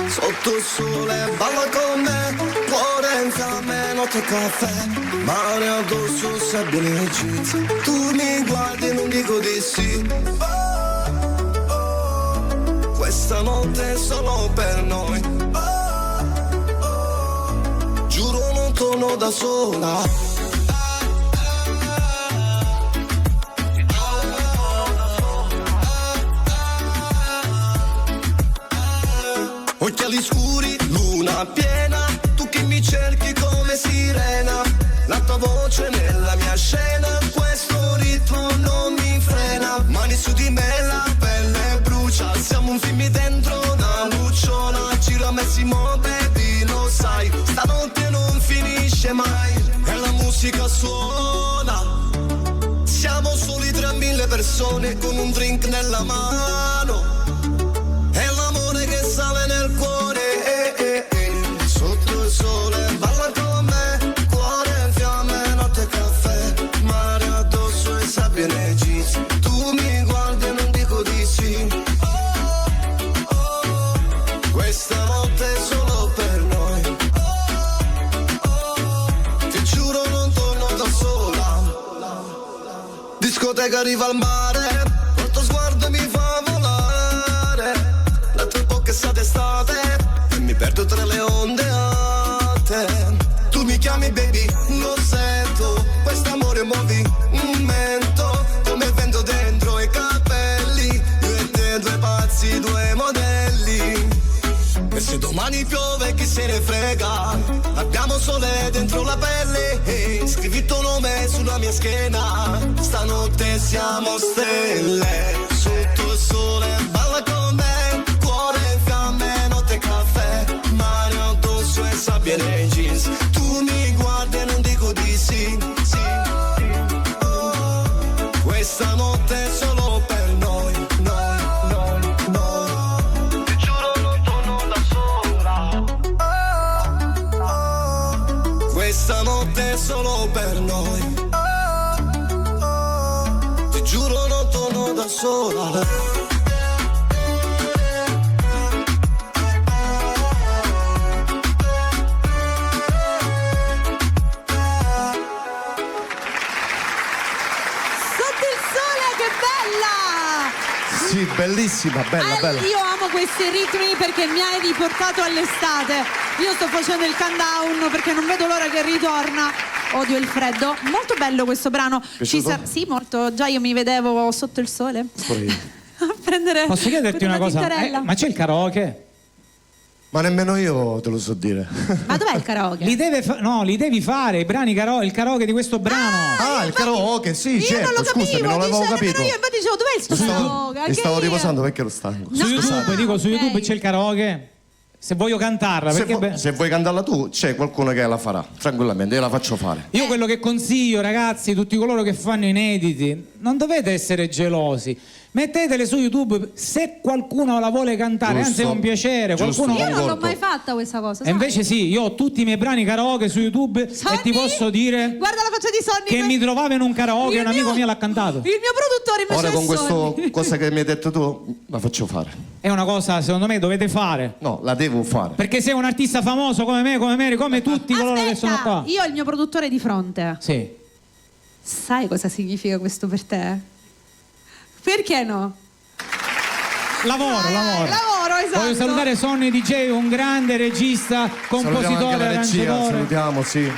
Sotto il sole balla con me, cuore in fiamme, notte e caffè, mare addosso, sabbia nei jeans. Tu mi guardi e non dico di sì. Questa notte è solo per noi. Giuro non torno da sola. Occhiali scuri, luna piena, tu che mi cerchi come sirena, la tua voce nella mia scena, questo ritmo non mi frena, mani su di me, la pelle brucia, siamo un film dentro una lucciola, giro a me si muove, baby, lo sai, stanotte non finisce mai, e la musica suona, siamo soli tra 1000 persone con un drink nella mano. È l'amore che sale nel cuore, sotto il sole balla con me, cuore in fiamme, notte e caffè, mare addosso e sabbia nei jeans. Tu mi guardi e non dico di sì. Questa notte è solo per noi. Ti giuro non torno da sola. Discoteca arriva al mare, il tuo sguardo mi fa volare. La tua bocca è stata estate e mi perdo tra le onde alte. Tu mi chiami baby, lo sento, quest'amore è movimento, come vento dentro i capelli, io e te due pazzi, due modelli. E se domani piove chi se ne frega, abbiamo sole dentro la pelle, scrivi il tuo nome sulla mia schiena, stanotte siamo stelle, sotto il sole balla con me, cuore in fiamme, notte e caffè, mare addosso e sabbia nei jeans, tu mi guardi e non dico di sì, sì. Questa notte è solo per noi, noi, noi. Ti giuro non torno da sola. Questa notte è solo per noi. Ti giuro non torno da sola. Sì, bellissima, bella, bella. Io amo questi ritmi perché mi hai riportato all'estate. Io sto facendo il countdown perché non vedo l'ora che ritorna. Odio il freddo. Molto bello questo brano. Sì, molto. Già io mi vedevo sotto il sole. A prendere. Posso chiederti una cosa? Ma c'è il karaoke? Ma nemmeno io te lo so dire. Ma dov'è il karaoke? Li devi fare i brani il karaoke di questo brano. Il karaoke, sì, io certo. non lo capivo, Scusami, non l'avevo capito. Io infatti dicevo dov'è il sto karaoke? Mi stavo riposando perché ero stanco. Su YouTube, su YouTube c'è il karaoke. Se voglio cantarla, perché se vuoi cantarla tu, c'è qualcuno che la farà tranquillamente, io la faccio fare. Io quello che consiglio, ragazzi, tutti coloro che fanno inediti, non dovete essere gelosi. Mettetele su YouTube se qualcuno la vuole cantare, Giusto. anzi è un piacere. Qualcuno... Io non l'ho mai fatta questa cosa. E invece sì, io ho tutti i miei brani karaoke su YouTube e ti posso dire guarda la faccia di Sonny che mi trovavo in un karaoke e un amico mio l'ha cantato. Il mio produttore invece Ora con è Sonny. questa cosa che mi hai detto tu, la faccio fare. è una cosa, secondo me, dovete fare. No, la devo fare. Perché sei un artista famoso come me, come Mary, come tutti coloro che sono qua. Io ho il mio produttore di fronte. Sì. Sai cosa significa questo per te? Perché no? Lavoro. Lavoro, esatto. Voglio salutare Sonny DJ, un grande regista, Salutiamo anche compositore, la regia, arrangiatore. salutiamo, sì.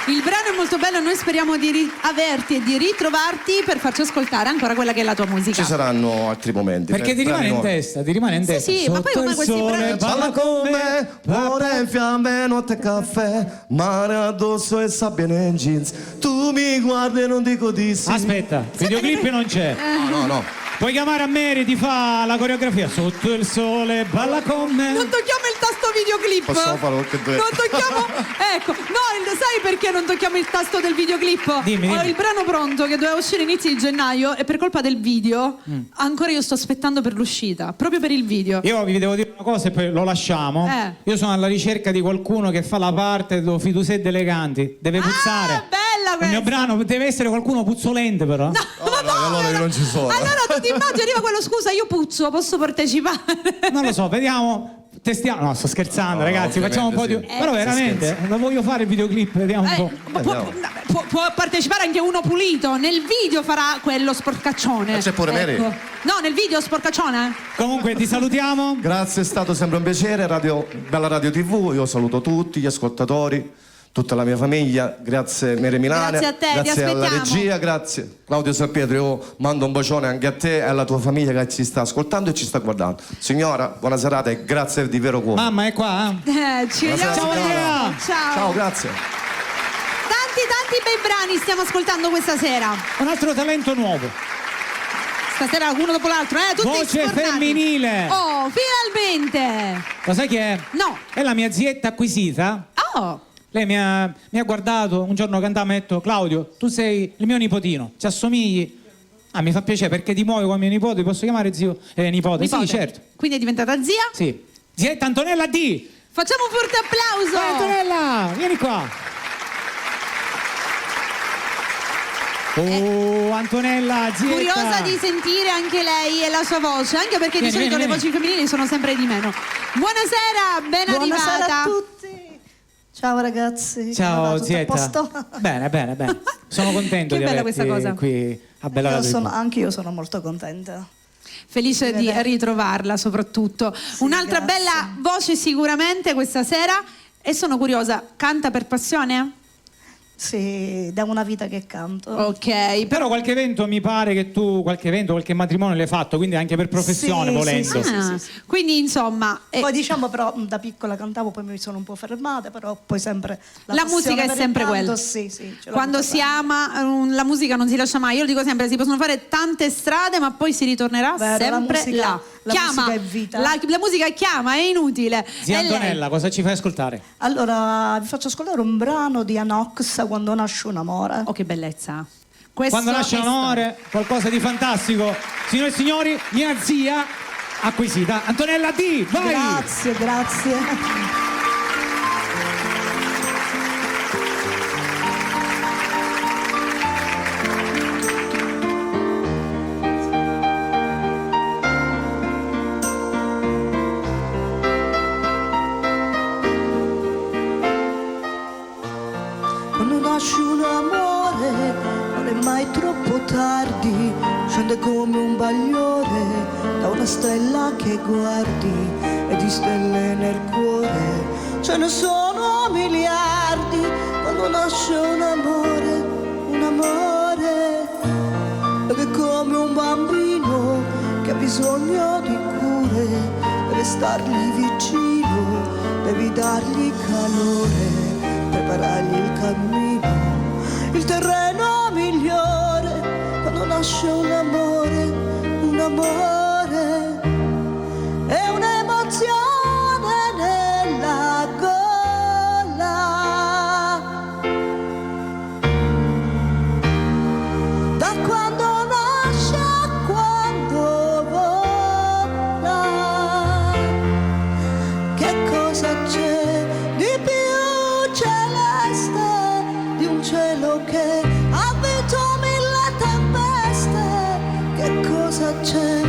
Il brano è molto bello, noi speriamo di averti e di ritrovarti per farci ascoltare ancora quella che è la tua musica. Ci saranno altri momenti. Perché ti rimane in testa, ti rimane in testa. Sì, ma poi Sotto ormai il questi sole, brani- Balla con me, cuore in fiamme, notte e caffè, mare addosso e sabbia nei jeans. Tu mi guardi e non dico di sì. Aspetta, videoclip non c'è. No. Puoi chiamare a Mary, ti fa la coreografia. Sotto il sole, balla con me. Non tocchiamo il tasto videoclip. Possiamo farlo anche due. Non tocchiamo. Ecco, no, sai perché non tocchiamo il tasto del videoclip? Dimmi. Ho il brano pronto che doveva uscire inizi di gennaio e per colpa del video ancora io sto aspettando per l'uscita, proprio per il video. Io vi devo dire una cosa e poi lo lasciamo. Io sono alla ricerca di qualcuno che fa la parte do Fiduset Eleganti. Deve puzzare. Bella questa. Il mio brano deve essere qualcuno puzzolente, però. No, allora io non ci sono. Allora tu ti immagini, arriva quello, scusa, io puzzo, posso partecipare? Non lo so, vediamo. Testiamo. No, sto scherzando, No, ragazzi. Facciamo un po' di. sì. Però veramente, lo voglio fare il videoclip, vediamo un po'. Può partecipare anche uno pulito. Nel video farà quello sporcaccione. C'è pure Mary. No, nel video sporcaccione. Comunque ti salutiamo. Grazie, è stato sempre un piacere. Bella Radio TV, io saluto tutti gli ascoltatori, tutta la mia famiglia. Grazie Mary Milane. Grazie a te, ti grazie alla aspettiamo. regia, grazie Claudio Salpietro. Io mando un bacione anche a te e alla tua famiglia che ci sta ascoltando e ci sta guardando. Signora, buona serata e grazie di vero cuore. Mamma è qua? Ci vediamo. Ciao Andrea. Ciao. Grazie. Tanti bei brani stiamo ascoltando questa sera. Un altro talento nuovo. Stasera uno dopo l'altro, tutti Voce sfornati. femminile. Oh, finalmente. Lo sai chi è? No. È la mia zietta acquisita. Oh. Lei mi ha guardato un giorno cantava e mi ha detto: Claudio, tu sei il mio nipotino, ci assomigli. Ah, mi fa piacere perché ti muovi come mio nipote, ti posso chiamare zio? Nipote? Sì, certo. Quindi è diventata zia? Sì. Zietta Antonella D. Facciamo un forte applauso. Vai, Antonella, vieni qua. Oh, Antonella, zietta. Curiosa di sentire anche lei e la sua voce, anche perché di solito le voci femminili sono sempre di meno. Buonasera, ben Buonasera arrivata. a tutti. Ciao ragazzi. Ciao tutto a zietta. posto? Bene. Sono contento Che di bella averti questa cosa. qui a Bella Radio. Anche io sono molto contenta. Felice di ritrovarla soprattutto. Un'altra grazie. bella voce sicuramente questa sera e sono curiosa, canta per passione? Sì, da una vita che canto. Ok, Però qualche evento mi pare che tu, qualche matrimonio l'hai fatto, quindi anche per professione, Sì, volendo. sì. Quindi insomma Poi diciamo però da piccola cantavo, poi mi sono un po' fermata, però poi sempre la musica è per il sempre canto, quella. Sì, ce l'ho Quando avuta si sempre. ama la musica non si lascia mai. Io lo dico sempre, si possono fare tante strade, ma poi si ritornerà Vero, la sempre musica- là. la Chiama, musica è vita. la musica chiama, è inutile. Zia E lei- Antonella, cosa ci fai ascoltare? Allora vi faccio ascoltare un brano di Anox, Quando nasce un amore. Oh, che bellezza. Questo Quando nasce è un amore, qualcosa di fantastico. Signore e signori, mia zia acquisita, Antonella D. Vai! Grazie. Quando nasce un amore non è mai troppo tardi, scende come un bagliore da una stella che guardi e di stelle nel cuore ce ne sono miliardi. Quando nasce un amore ed è come un bambino che ha bisogno di cure, deve stargli vicino, devi dargli calore, preparargli il cammino, il terreno migliore. Quando nasce un amore è un'emozione nella gola. Da quando nasce a quando vola, che cosa c'è di più celeste di un cielo che ha vinto 1000 tempeste? Che cosa c'è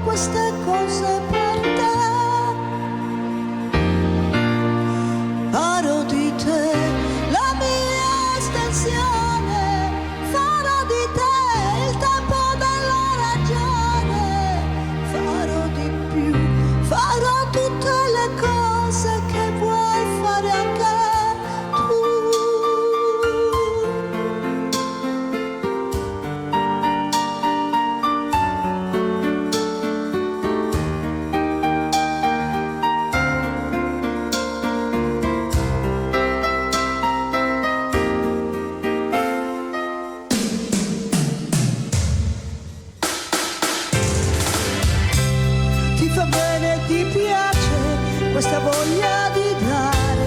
queste cose per te. Farò di te la mia estensione, farò di te il tempo della ragione, farò di più, farò tutte le cose che vuoi fare anche tu. Ti fa bene, ti piace questa voglia di dare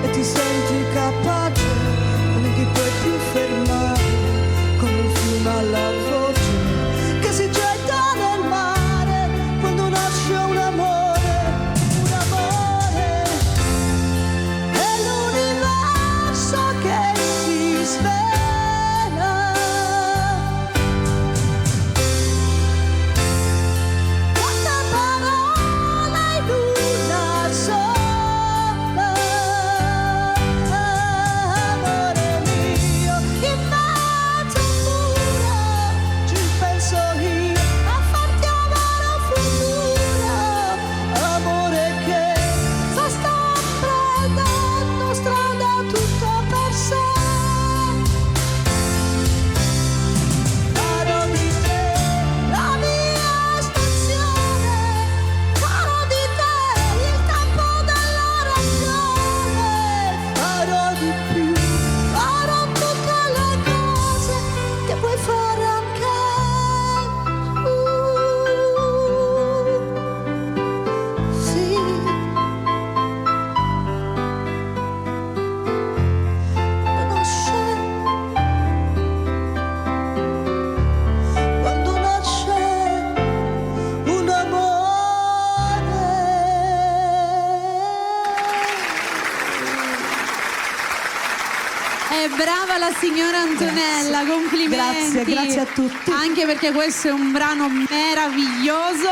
e ti senti capace, non ti puoi più fermare, come un fiume alla voce che si getta nel mare quando nasce un amore, un amore. È l'universo che si svela. Quante parole in una sola, amore mio, in mezzo al muro ci penso io a farti amare un futuro, amore che sta prendendo strada tutto per sé. Farò di te la mia estensione, farò di te il tempo della ragione, farò di più, farò tutte le cose che puoi fare anche tu. Sì. Quando nasce un amore. È brava la signora Antonella, complimenti. Grazie a tutti. Anche perché questo è un brano meraviglioso.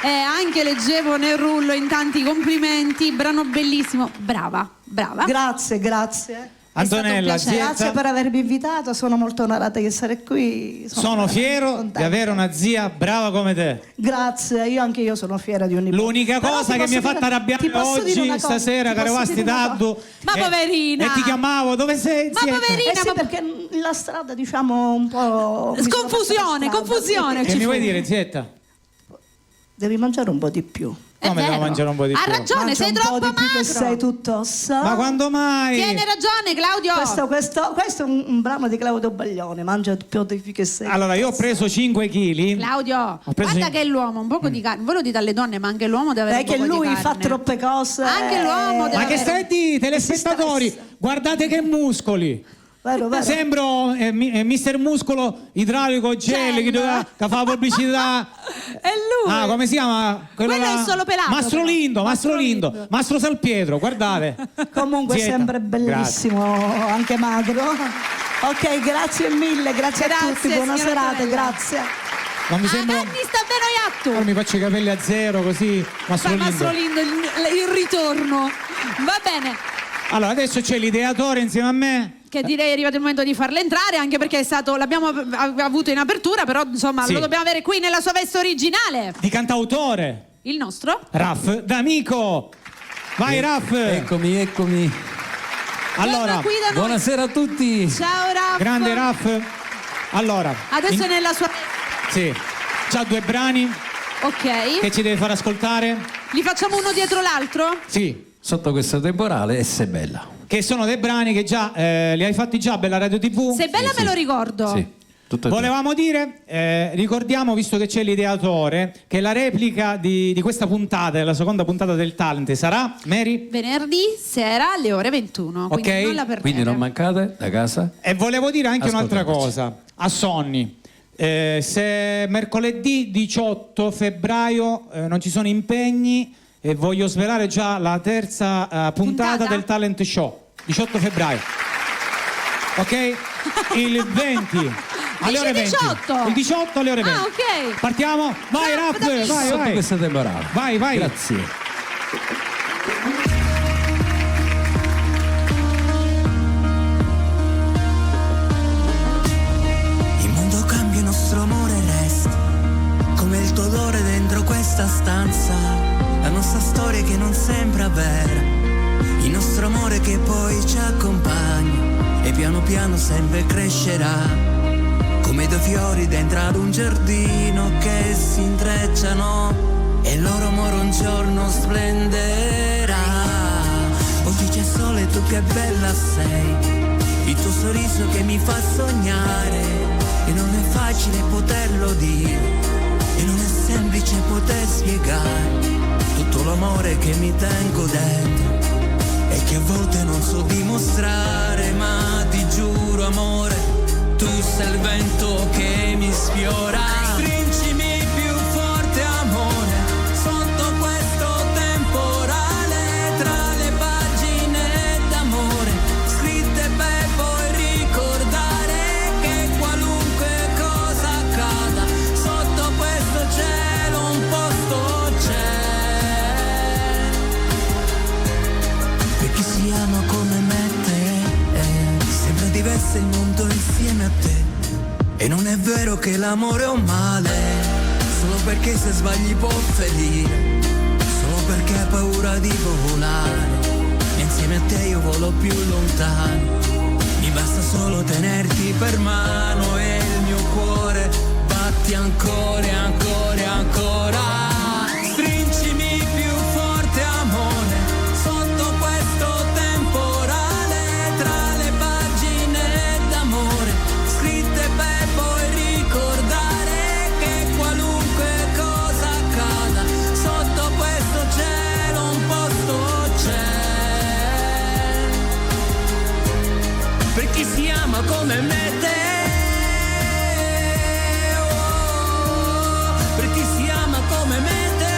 Anche leggevo nel rullo in tanti complimenti. Brano bellissimo. Brava, brava. Grazie. Antonella, Grazie per avermi invitato, sono molto onorata di essere qui. sono fiero contenta. di avere una zia brava come te. Grazie, anche io sono fiera di un nipote. L'unica Però cosa ti che mi ha posso fatto dire- arrabbiare ti posso dire oggi, una cosa, stasera, ti che posso arrivasti dire una tardi. Ma poverina! E ti chiamavo, dove sei? Ma zietta? poverina, sì, perché la strada, diciamo, un po'... mi sono Confusione, fatta la strada, confusione. sì. Che mi vuoi dire, zietta? Devi mangiare un po' di più. Come devo mangiare un po' di Ha più? ragione, Mangia sei un troppo po' di più che magro. sei tutto osso. Ma quando mai? Tieni ragione, Claudio. Questo è un brano di Claudio Baglione. Mangia più di più che sei. Allora, io ho preso 5 kg. Claudio, preso guarda in- che l'uomo un poco di carne. Voi lo dite alle donne, ma anche l'uomo deve avere Perché un po' lui di fa carne. troppe cose. Anche l'uomo deve Ma che avere- stai a dire, telespettatori? Guardate che muscoli! Vero. Sembro Mister Muscolo idraulico Gelli che fa pubblicità. È lui. Ah, come si chiama? Quello è solo pelato, Mastro però. Lindo, Mastro Lindo, Mastro Salpietro, guardate. Comunque Zietta. sempre bellissimo, anche magro. Ok, grazie mille, grazie a tutti, buona signora serata, Antonella. grazie. Non mi sembra. Anni sta bene iatto. Ora mi faccio i capelli a zero così. Mastro Fa Lindo. Mastro Lindo il ritorno. Va bene. Allora, adesso c'è l'ideatore insieme a me. Che direi è arrivato il momento di farlo entrare, anche perché è stato, l'abbiamo avuto in apertura, però insomma Sì. lo dobbiamo avere qui nella sua veste originale. Di cantautore. Il nostro? Raff D'Amico. Vai Raff. Eccomi. Allora, qui da noi. Buonasera a tutti. Ciao Raff. grande Raff. Allora, Adesso è nella sua... sì, già 2 brani Ok. che ci deve far ascoltare. Li facciamo uno dietro l'altro? Sì, Sotto questo temporale e se bella. che sono dei brani che già li hai fatti già Bella Radio TV. Se bella me lo ricordo. Sì, tutto e due. Volevamo dire, ricordiamo, visto che c'è l'ideatore, che la replica di questa puntata, della seconda puntata del Talent, sarà, Mary? Venerdì sera alle ore 21. Quindi Ok. non la perdete. Quindi non mancate da casa. E volevo dire anche un'altra Ascoltateci. cosa, a Sonny. Se mercoledì 18 febbraio non ci sono impegni, voglio svelare già la terza puntata del Talent Show, 18 febbraio. Ok? Il 20 alle ore 20. 18. Il 18 alle ore 20. Ah, ok. Partiamo? Vai, Rap, vai, Sotto vai. questa temporale. Vai, vai. Grazie. Il mondo cambia, il nostro amore resta come il tuo odore dentro questa stanza, la nostra storia che non sembra vera, il nostro amore che poi ci accompagna e piano piano sempre crescerà, come due fiori dentro ad un giardino che si intrecciano e il loro amore un giorno splenderà. Oggi c'è sole e tu che bella sei, il tuo sorriso che mi fa sognare, e non è facile poterlo dire, e non è semplice poter spiegare tutto l'amore che mi tengo dentro e che a volte non so dimostrare, ma ti giuro amore, tu sei il vento che mi sfiora. Stringimi più forte amore, sotto questo temporale, tra le pagine d'amore scritte per poi ricordare che qualunque cosa accada, sotto questo cielo un posto c'è per chi si ama come me e te. Sembra diverso il mondo insieme a te, e non è vero che l'amore è un male, solo perché se sbagli può ferire, solo perché hai paura di volare, e insieme a te io volo più lontano, mi basta solo tenerti per mano e il mio cuore batti ancora e ancora e ancora. Stringimi più forte amore, sotto questo temporale, tra le pagine d'amore scritte per poi ricordare che qualunque cosa accada, sotto questo cielo un posto c'è per chi si ama come me e te. Oh, per chi si ama come me e te.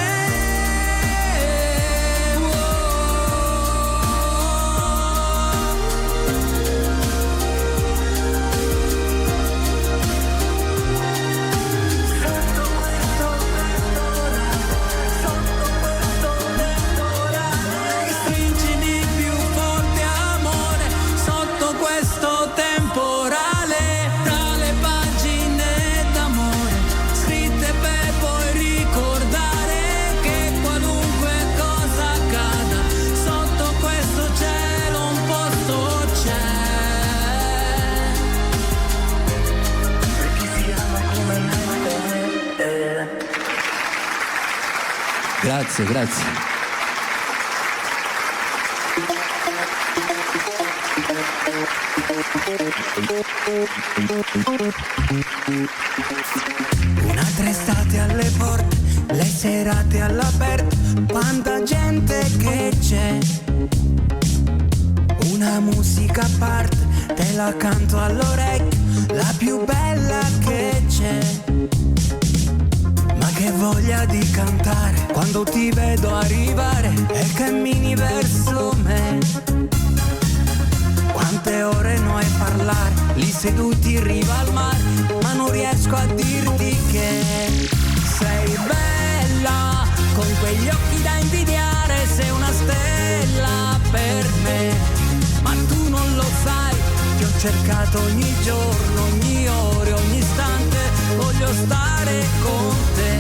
Stringimi più forte amore, sotto questo temporale, tra le pagine d'amore scritte per poi ricordare che qualunque cosa accada, sotto questo cielo un posto c'è per chi si ama come me. Grazie, grazie. Un'altra estate alle porte, le serate all'aperto, quanta gente che c'è. Una musica a parte, te la canto all'orecchio, la più bella che c'è. Ma che voglia di cantare quando ti vedo arrivare e cammini verso me. Quante ore noi parlare, lì seduti in riva al mare, ma non riesco a dirti che sei bella, con quegli occhi da invidiare, sei una stella per me. Ma tu non lo sai, ti ho cercato ogni giorno, ogni ora, ogni istante, voglio stare con te,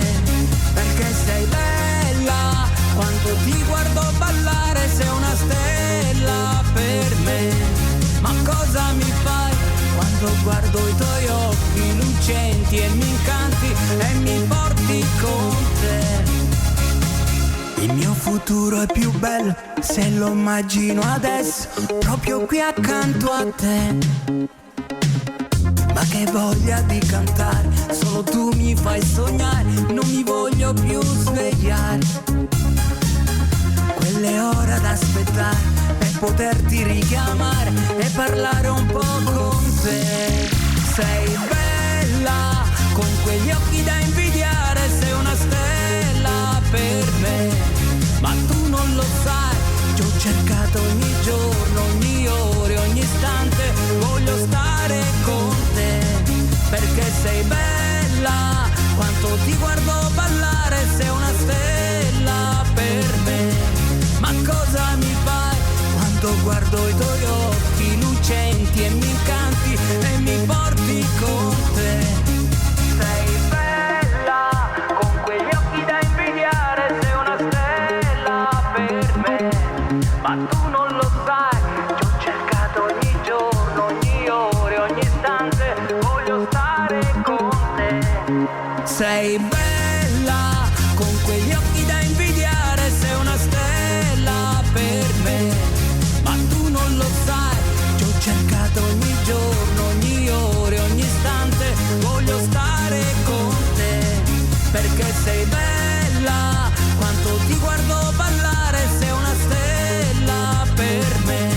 perché sei bella, quando ti guardo ballare, sei una stella per me. Ma cosa mi fai quando guardo i tuoi occhi lucenti e mi incanti e mi porti con te? Il mio futuro è più bello se lo immagino adesso, proprio qui accanto a te. Ma che voglia di cantare, solo tu mi fai sognare, non mi voglio più svegliare. Quelle ore ad aspettare per poterti richiamare e parlare un po' con te. Sei bella, con quegli occhi da invidiare, sei una stella per me. Ma tu non lo sai, ti ho cercato ogni giorno, ogni ora, ogni istante, voglio stare con te, perché sei bella, quanto ti guardo ballare, sei una stella per me. Ma cosa mi fai quando guardo i tuoi occhi lucenti e mi incanti e mi porti con te? Sei bella, con quegli occhi da invidiare, sei una stella per me. Ma tu non lo sai, ti ho cercato ogni giorno, ogni ora, ogni istante, voglio stare con te. Sei bella, con quegli occhi da invidiare, sei una stella per me. Ma tu non lo sai, ti ho cercato ogni giorno, ogni ora, ogni istante, voglio stare con te. Perché sei bella, quanto ti guardo ballare, sei una stella per me.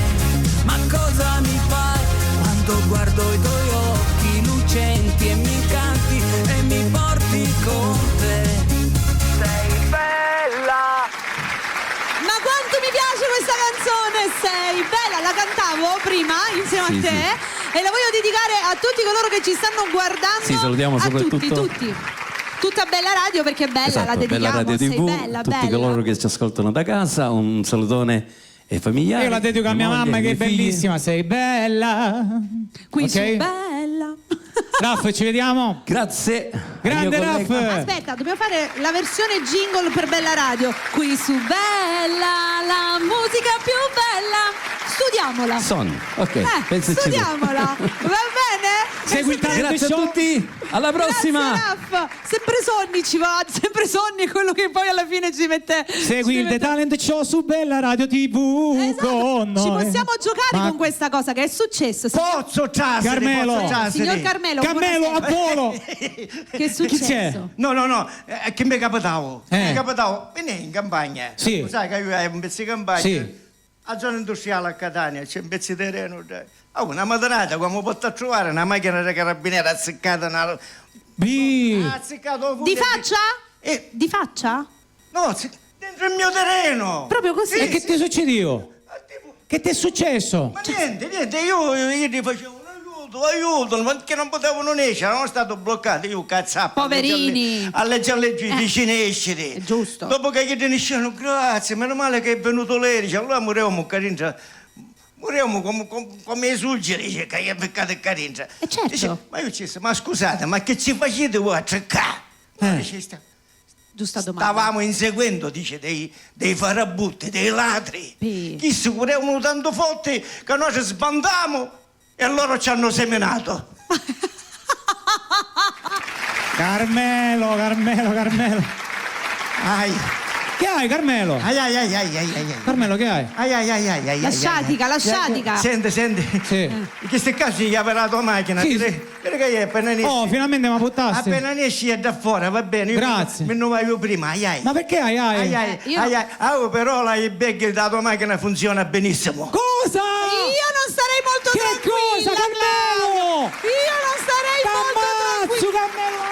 Ma cosa mi fai quando guardo i tuoi occhi lucenti e mi incanti e mi porti con te? Sei bella. Ma quanto mi piace questa canzone, sei bella, la cantavo prima insieme a te e la voglio dedicare a tutti coloro che ci stanno guardando. Sì, salutiamo a soprattutto tutti. Tutta Bella Radio perché è bella, esatto, la dedichiamo, Bella Radio sei TV, bella, tutti bella. coloro che ci ascoltano da casa, un salutone ai familiari. Io la dedico a mia moglie, mamma che mie è figlie. bellissima, sei bella. Qui Ok? su Bella. Raff, ci vediamo. Grazie. Grande Al mio Raff. collega. Aspetta, dobbiamo fare la versione jingle per Bella Radio. Qui su Bella, la musica più bella. Studiamola. Son, ok, pensaci tu. Studiamola. Va bene? Segui il talent Grazie a show. tutti, alla prossima. Grazie, Raff. Sempre sonni ci va, sempre sonni è quello che poi alla fine ci mette. Segui ci il The mette- Talent Show su Bella Radio TV Esatto. con noi. Ci possiamo giocare Ma- con questa cosa che è successo. Pozzo Ciaseri, Carmelo. Pozzo Ciaseri. Signor Carmelo, Carmelo a buonasera. volo. Che è Chi c'è? successo? No, che mi capitavo. Eh. Mi capitavo, venne in campagna. Sì. Sai che io ho un pezzo di campagna. Sì. A zona industriale a Catania c'è un pezzo di terreno. Una mattinata, quando posso a trovare una macchina di carabinieri azzeccata. Azzeccata Di faccia? Di faccia? No, dentro il mio terreno. Proprio così? E che ti succede io? Che ti è successo? Ma niente, io gli facevo aiuto, perché non potevano escere, erano stati bloccati, io cazzappo. Poverini. A leggere vicino escere. È giusto. Dopo che gli dicevano grazie, meno male che è venuto lei, dice, allora moriamo Carinza. Moriamo come i suggeri, dice, che gli è peccato il Carinza. certo. Dice, ma io disse, ma scusate, ma che ci facete voi a cercare? Dice, Giusta domanda. stavamo inseguendo, dice, dei farabutti, dei ladri. Sì. Chi si volevano tanto forti che noi ci sbandammo e loro ci hanno seminato. Carmelo. Ai. Che hai, Carmelo? Ai. Carmelo, che hai? Ai. La sciatica. Senti. Sì. In questo caso gli ha aperto la macchina. Sì, Direi che è appena esce. Oh, finalmente mi buttaste. Appena esci è da fuori, va bene. Io Grazie. Me ne vai io prima. Ai. Ma perché hai? io- Però la bag della tua macchina funziona benissimo. Cosa? Io non starei molto Che tranquilla, cosa, Carmelo? Claudio. Io non starei molto T'ammazzo, tranquilla. Carmelo!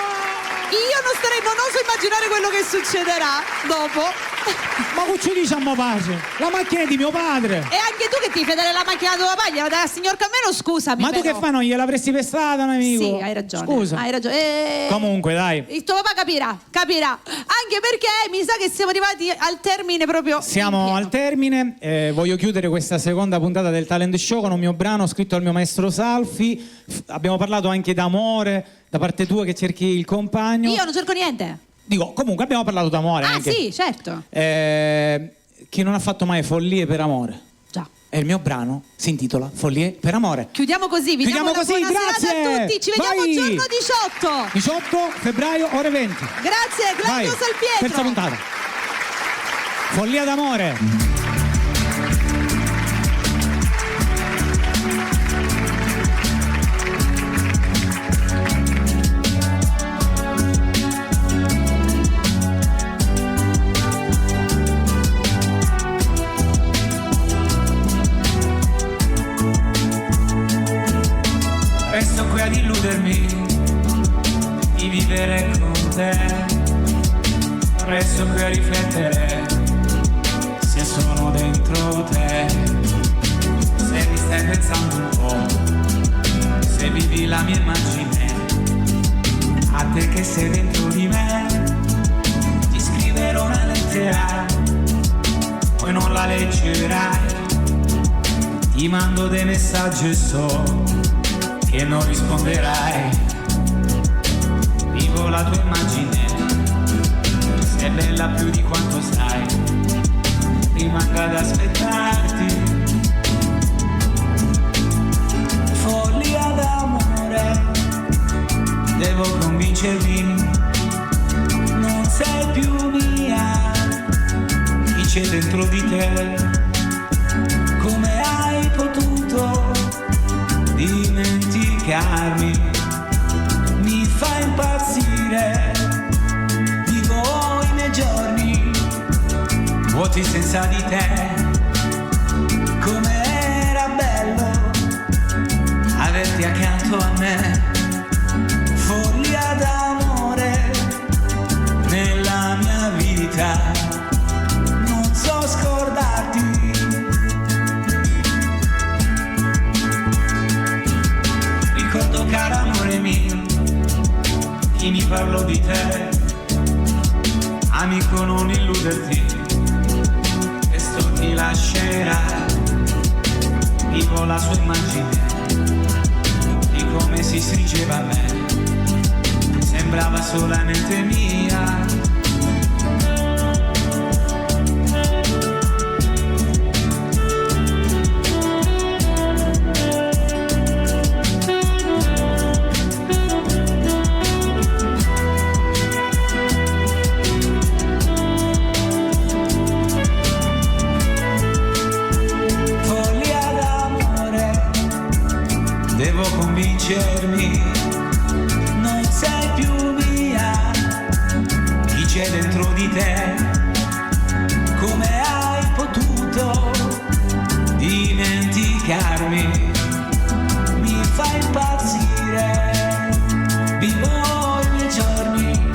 Io non starei, non oso immaginare quello che succederà dopo. Ma che ci diciamo pace? La macchina è di mio padre. E anche tu che ti fai dare la macchina a tuo papà, gliela dai al signor Carmelo, scusami. Ma tu però. che fai? Non gliel'avresti prestata, un amico? Sì, hai ragione. Scusa. Hai ragione. Comunque, dai. Il tuo papà capirà. Anche perché mi sa che siamo arrivati al termine proprio. Siamo al termine, voglio chiudere questa seconda puntata del Talent Show con un mio brano scritto al mio maestro Salfi. Abbiamo parlato anche d'amore, da parte tua che cerchi il compagno. Io non cerco niente. Dico, comunque abbiamo parlato d'amore Ah, anche. sì, certo. Chi non ha fatto mai follie per amore. Già. E il mio brano si intitola Follie per amore. Chiudiamo così, vi diamo una buona serata a tutti. Ci vediamo Vai. giorno 18. 18 febbraio, ore 20. Grazie, Claudio Vai. Salpietro. Terza puntata. Follia d'amore. Resto qui ad illudermi di vivere con te, resto qui a riflettere se sono dentro te, se mi stai pensando un po', se vivi la mia immagine, sai, ti mando dei messaggi e so che non risponderai. Vivo la tua immagine, sei bella più di quanto sai, rimango ad aspettarti. Follia d'amore, devo convincermi, non sei più mia, chi c'è dentro di te? Come hai potuto dimenticarmi? Mi fa impazzire, vivo i miei giorni vuoti senza di te. Come era bello averti accanto a me. Follia d'amore nella mia vita, non so scordarti. Ricordo, caro amore mio, chi mi parlò di te, amico non illuderti, questo ti lascerà. Vivo la sua immagine di come si stringeva a me, sembrava solamente mia. Devo convincermi, non sei più mia, chi c'è dentro di te? Come hai potuto dimenticarmi? Mi fa impazzire, vivo i miei giorni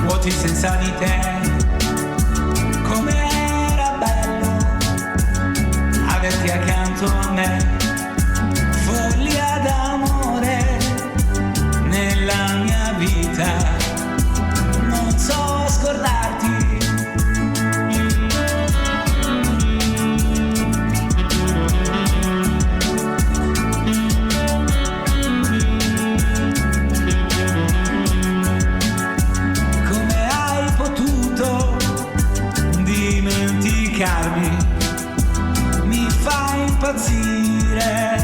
vuoti senza di te. Come era bello averti accanto a me. Follia d'amore nella mia vita, non so scordarti. Come hai potuto dimenticarmi? Mi fa impazzire.